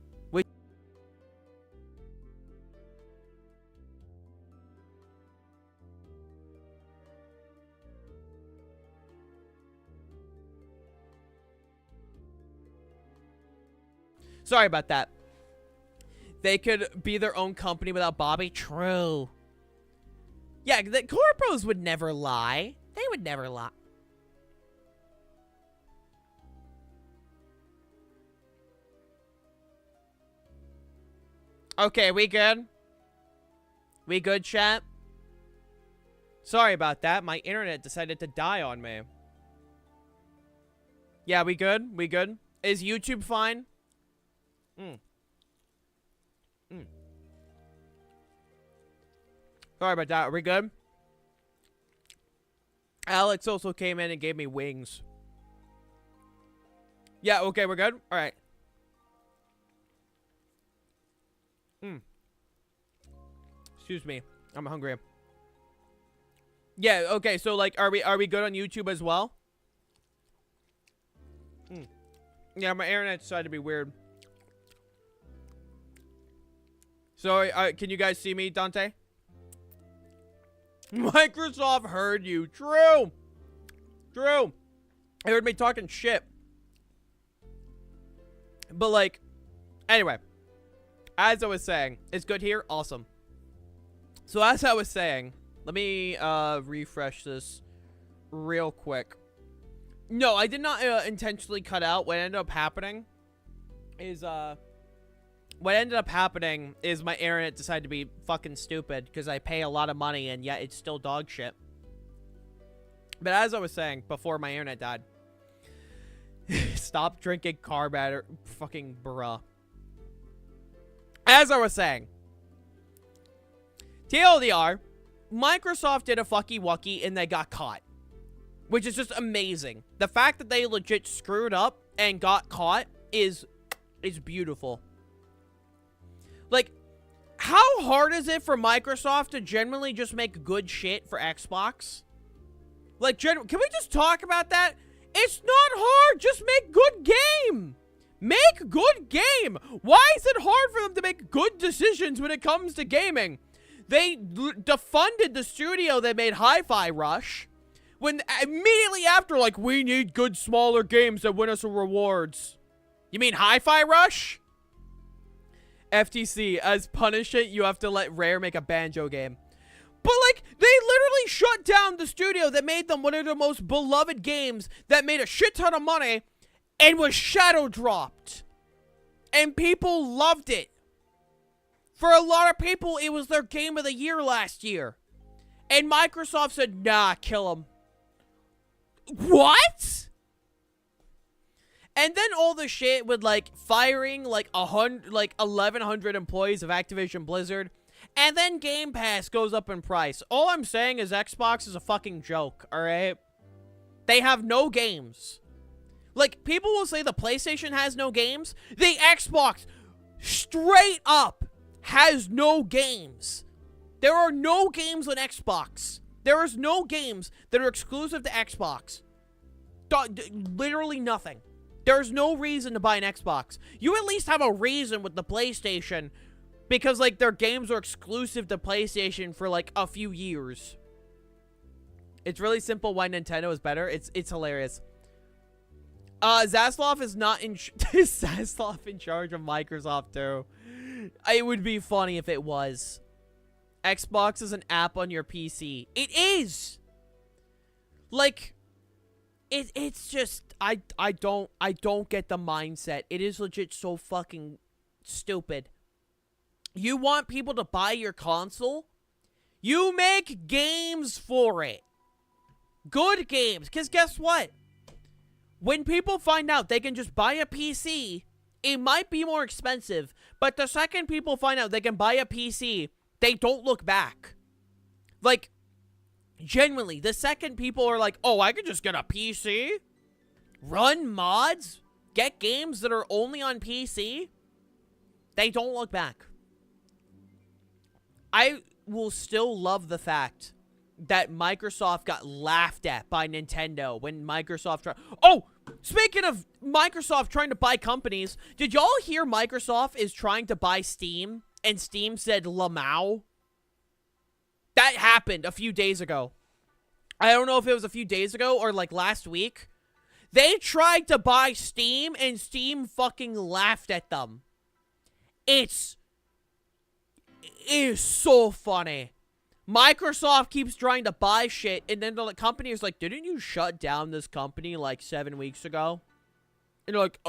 Sorry about that. They could be their own company without Bobby. True. Yeah, the corpos would never lie. They would never lie. Okay, we good? We good, chat? Sorry about that. My internet decided to die on me. Yeah, we good? We good? Is YouTube fine? Sorry about that. Are we good? Alex also came in and gave me wings. Yeah, okay, we're good? Alright. Excuse me. I'm hungry. Yeah, okay, so like are we good on YouTube as well? Yeah, my internet decided to be weird. Sorry, can you guys see me, Dante? Microsoft heard you. True. True. They heard me talking shit. But, like, anyway. As I was saying, it's good here. Awesome. So, as I was saying, let me refresh this real quick. No, I did not intentionally cut out. What ended up happening is, my internet decided to be fucking stupid because I pay a lot of money and yet it's still dog shit. But as I was saying before my internet died, stop drinking car battery, fucking bruh. As I was saying, TLDR, Microsoft did a fucky wucky and they got caught. Which is just amazing. The fact that they legit screwed up and got caught is beautiful. Like, how hard is it for Microsoft to generally just make good shit for Xbox? Like, can we just talk about that? It's not hard. Just make good game. Make good game. Why is it hard for them to make good decisions when it comes to gaming? They defunded the studio that made Hi-Fi Rush. When immediately after, like, we need good smaller games that win us rewards. You mean Hi-Fi Rush? FTC, as punishment, you have to let Rare make a Banjo game. But, like, they literally shut down the studio that made them one of the most beloved games that made a shit ton of money and was shadow dropped. And people loved it. For a lot of people, it was their game of the year last year. And Microsoft said, nah, kill them. What? And then all the shit with, like, firing, like, 1,100 employees of Activision Blizzard. And then Game Pass goes up in price. All I'm saying is Xbox is a fucking joke, alright? They have no games. Like, people will say the PlayStation has no games. The Xbox, straight up, has no games. There are no games on Xbox. There is no games that are exclusive to Xbox. Literally nothing. There's no reason to buy an Xbox. You at least have a reason with the PlayStation because, like, their games are exclusive to PlayStation for, like, a few years. It's really simple why Nintendo is better. It's hilarious. Zaslav is not in... Is Zaslav in charge of Microsoft, too? It would be funny if it was. Xbox is an app on your PC. It is! Like... It's just, I don't get the mindset. It is legit so fucking stupid. You want people to buy your console? You make games for it. Good games. Because guess what? When people find out they can just buy a PC, it might be more expensive. But the second people find out they can buy a PC, they don't look back. Like... Genuinely, the second people are like, oh, I could just get a PC, run mods, get games that are only on PC, they don't look back. I will still love the fact that Microsoft got laughed at by Nintendo when Microsoft tried... Oh, speaking of Microsoft trying to buy companies, did y'all hear Microsoft is trying to buy Steam, and Steam said Lamau? That happened a few days ago. I don't know if it was a few days ago or, like, last week. They tried to buy Steam, and Steam fucking laughed at them. It is so funny. Microsoft keeps trying to buy shit, and then the company is like, didn't you shut down this company, like, 7 weeks ago? And they're like,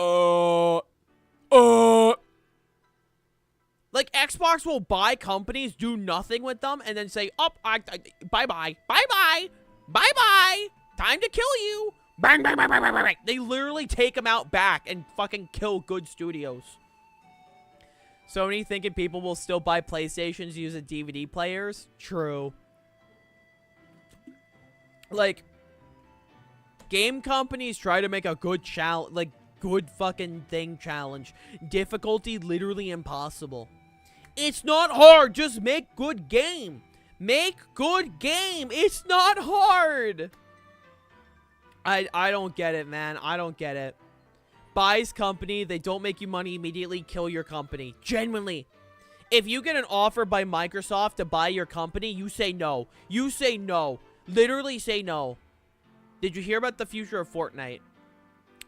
Like, Xbox will buy companies, do nothing with them, and then say, oh, bye-bye, bye-bye, bye-bye, time to kill you. Bang, bang, bang, bang, bang, bang. They literally take them out back and fucking kill good studios. Sony thinking people will still buy PlayStations using DVD players? True. Like, game companies try to make a good challenge, like, good fucking thing challenge. Difficulty literally impossible. It's not hard. Just make good game. Make good game. It's not hard. I don't get it, man. I don't get it. Buys company. They don't make you money immediately. Kill your company. Genuinely. If you get an offer by Microsoft to buy your company, you say no. You say no. Literally say no. Did you hear about the future of Fortnite?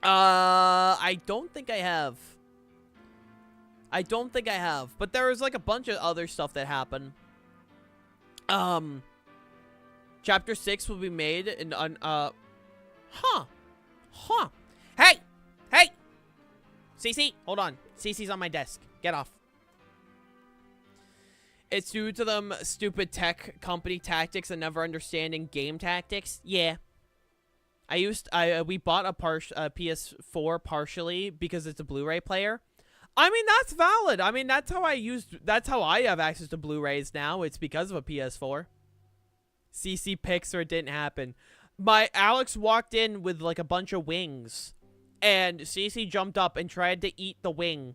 I don't think I have. I don't think I have. But there was like a bunch of other stuff that happened. Chapter 6 will be made in, Hey! Hey! CC, hold on. CC's on my desk. Get off. It's due to them stupid tech company tactics and never understanding game tactics. Yeah. We bought a PS4 partially because it's a Blu-ray player. I mean, that's valid. I mean, that's how I have access to Blu-rays now. It's because of a PS4. CC picks or it didn't happen. Alex walked in with like a bunch of wings, and CC jumped up and tried to eat the wing.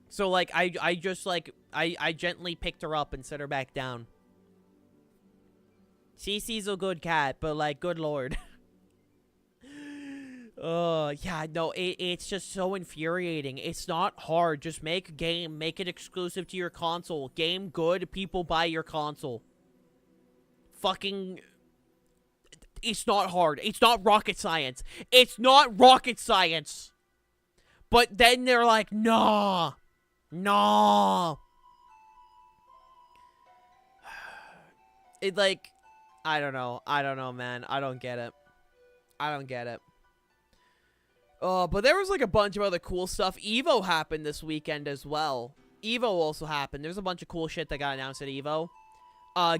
So like I gently picked her up and set her back down. CC's a good cat, but like, good lord. Yeah, no, it's just so infuriating. It's not hard. Just make a game, make it exclusive to your console. Game good, people buy your console. Fucking, it's not hard. It's not rocket science. It's not rocket science. But then they're like, nah. Nah. It like, I don't know. I don't know, man. I don't get it. I don't get it. But there was like a bunch of other cool stuff. Evo happened this weekend as well. Evo also happened. There's a bunch of cool shit that got announced at Evo.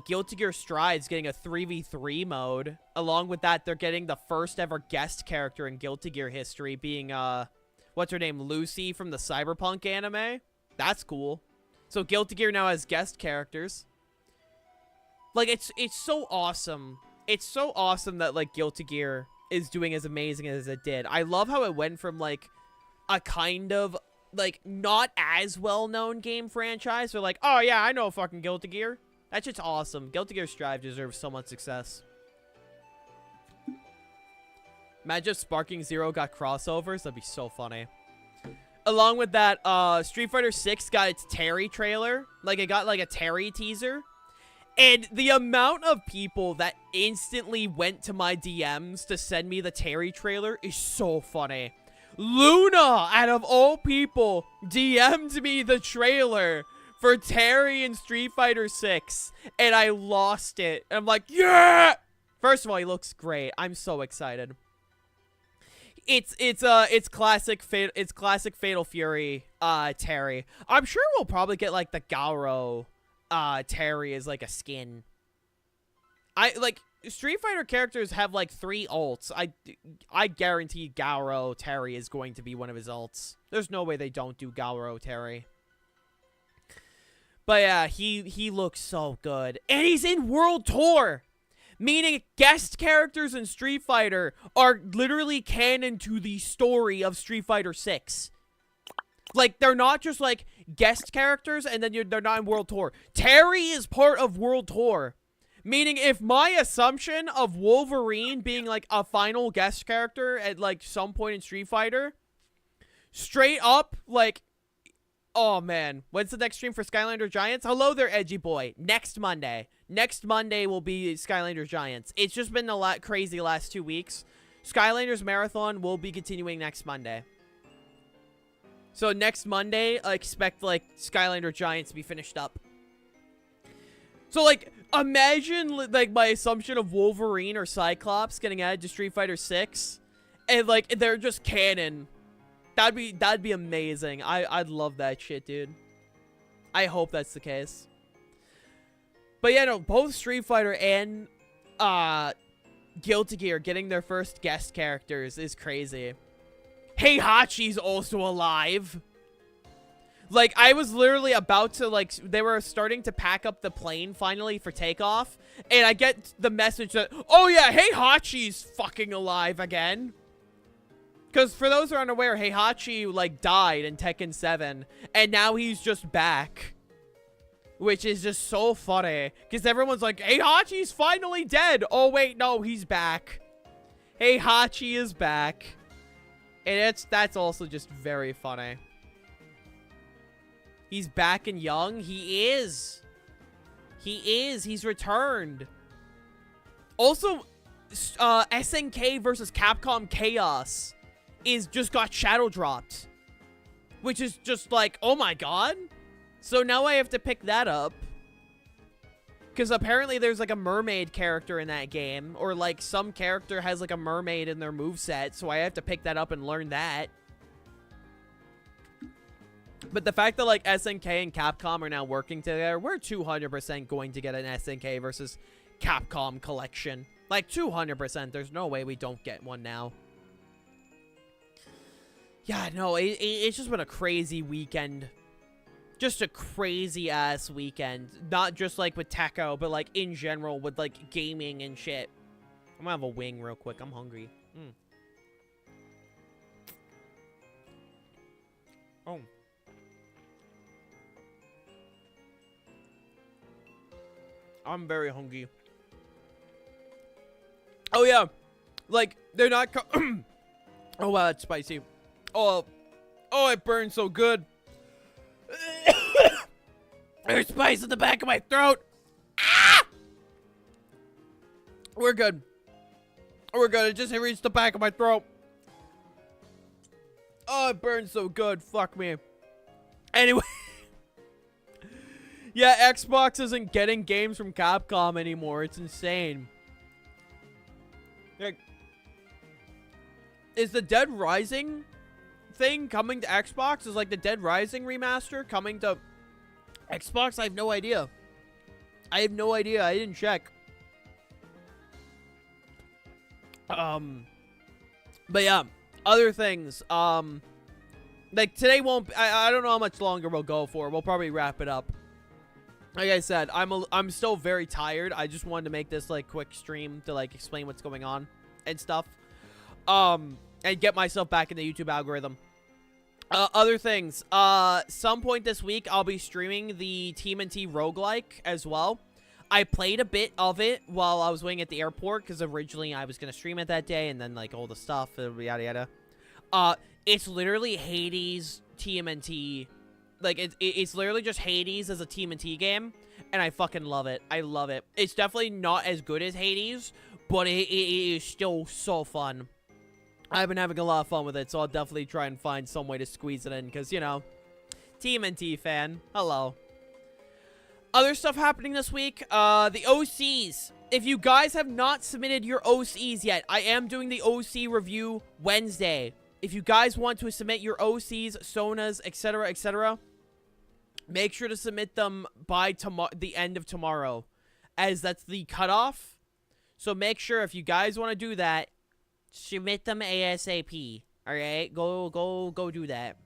Guilty Gear Stride's getting a 3v3 mode. Along with that, they're getting the first ever guest character in Guilty Gear history, being, what's her name? Lucy from the Cyberpunk anime. That's cool. So Guilty Gear now has guest characters. Like, it's so awesome. It's so awesome that, like, Guilty Gear is doing as amazing as it did. I love how it went from, like, a kind of, like, not as well-known game franchise. They're like, oh, yeah, I know fucking Guilty Gear. That shit's awesome. Guilty Gear Strive deserves so much success. Imagine if Sparking Zero got crossovers. That'd be so funny. Along with that, Street Fighter 6 got its Terry trailer. Like, it got, like, a Terry teaser. And the amount of people that instantly went to my DMs to send me the Terry trailer is so funny. Luna, out of all people, DM'd me the trailer for Terry in Street Fighter 6. And I lost it. And I'm like, yeah! First of all, he looks great. I'm so excited. It's classic Fatal Fury Terry. I'm sure we'll probably get like the Gauro Terry is like a skin. Like Street Fighter characters have like 3 ults. I guarantee Gauro Terry is going to be one of his ults. There's no way they don't do Gauro Terry. But yeah, he looks so good. And he's in World Tour! Meaning guest characters in Street Fighter are literally canon to the story of Street Fighter 6. Like, they're not just, like, guest characters and then they're not in World Tour. Terry is part of World Tour. Meaning, if my assumption of Wolverine being, like, a final guest character at, like, some point in Street Fighter, straight up, like, oh, man. When's the next stream for Skylander Giants? Hello there, Edgy Boy. Next Monday. Next Monday will be Skylander Giants. It's just been a lot crazy last 2 weeks. Skylanders Marathon will be continuing next Monday. So next Monday, I expect, like, Skylander Giants to be finished up. So, like, imagine, like, my assumption of Wolverine or Cyclops getting added to Street Fighter 6. And, like, they're just canon. That'd be amazing. I'd love that shit, dude. I hope that's the case. But yeah, no, both Street Fighter and Guilty Gear getting their first guest characters is crazy. Heihachi's also alive. Like, I was literally about to, like, they were starting to pack up the plane finally for takeoff. And I get the message that, oh yeah, Heihachi's fucking alive again. Because for those who are unaware, Heihachi, like, died in Tekken 7. And now he's just back. Which is just so funny. Because everyone's like, Heihachi's finally dead. Oh, wait, no, he's back. Heihachi is back. And that's also just very funny. He's back and young. He is. He's returned. Also, SNK versus Capcom Chaos just got shadow dropped. Which is just like, oh my god. So now I have to pick that up. Because apparently there's like a mermaid character in that game. Or like some character has like a mermaid in their moveset. So I have to pick that up and learn that. But the fact that like SNK and Capcom are now working together, we're 200% going to get an SNK versus Capcom collection. Like 200%. There's no way we don't get one now. Yeah, no, it's just been a crazy weekend. Just a crazy ass weekend. Not just like with Tekko, but like in general with like gaming and shit. I'm gonna have a wing real quick. I'm hungry. Oh. I'm very hungry. Oh, yeah. Like, they're not... oh, wow, that's spicy. Oh, it burns so good. There's spice in the back of my throat. Ah! We're good. We're good. It just reached the back of my throat. Oh, it burns so good. Fuck me. Anyway... Yeah, Xbox isn't getting games from Capcom anymore. It's insane. Like, is the Dead Rising thing coming to Xbox? Is like the Dead Rising remaster coming to Xbox? I have no idea. I have no idea. I didn't check. But yeah, other things. Like today won't. I don't know how much longer we'll go for. We'll probably wrap it up. Like I said, I'm still very tired. I just wanted to make this like quick stream to like explain what's going on and stuff. And get myself back in the YouTube algorithm. Other things. Some point this week I'll be streaming the TMNT roguelike as well. I played a bit of it while I was waiting at the airport because originally I was gonna stream it that day and then like all the stuff yada yada. It's literally Hades TMNT. Like, it's literally just Hades as a TMNT game, and I fucking love it. I love it. It's definitely not as good as Hades, but it is still so fun. I've been having a lot of fun with it, so I'll definitely try and find some way to squeeze it in, because, you know, TMNT fan. Hello. Other stuff happening this week, the OCs. If you guys have not submitted your OCs yet, I am doing the OC review Wednesday. If you guys want to submit your OCs, Sonas, etc., make sure to submit them by the end of tomorrow, as that's the cutoff. So make sure if you guys want to do that, submit them ASAP. All right, go do that.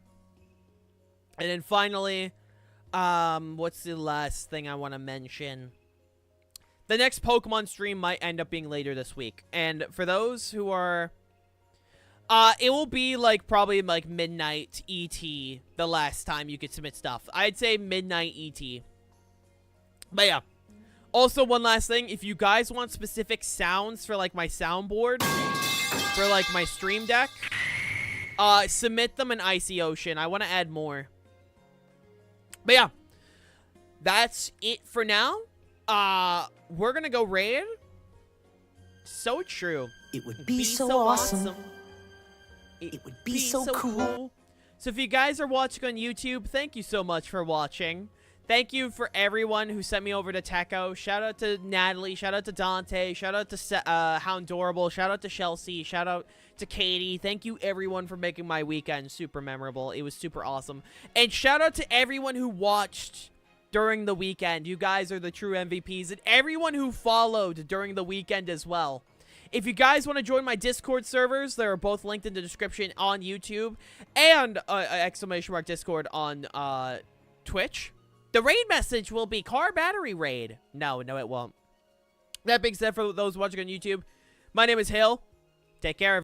And then finally, what's the last thing I want to mention? The next Pokemon stream might end up being later this week, and for those who are. It will be, like, probably, like, midnight ET the last time you could submit stuff. I'd say midnight ET. But, yeah. Also, one last thing. If you guys want specific sounds for, like, my soundboard, for, like, my stream deck, submit them in Icy Ocean. I want to add more. But, yeah. That's it for now. We're gonna go raid. So true. It would be so awesome. It would be so cool. So if you guys are watching on YouTube, thank you so much for watching. Thank you for everyone who sent me over to Tekko. Shout out to Natalie. Shout out to Dante. Shout out to Houndorable. Shout out to Chelsea. Shout out to Katie. Thank you everyone for making my weekend super memorable. It was super awesome. And shout out to everyone who watched during the weekend. You guys are the true MVPs. And everyone who followed during the weekend as well. If you guys want to join my Discord servers, they are both linked in the description on YouTube and ! Discord on Twitch. The raid message will be car battery raid. No, it won't. That being said, for those watching on YouTube, my name is Hale. Take care.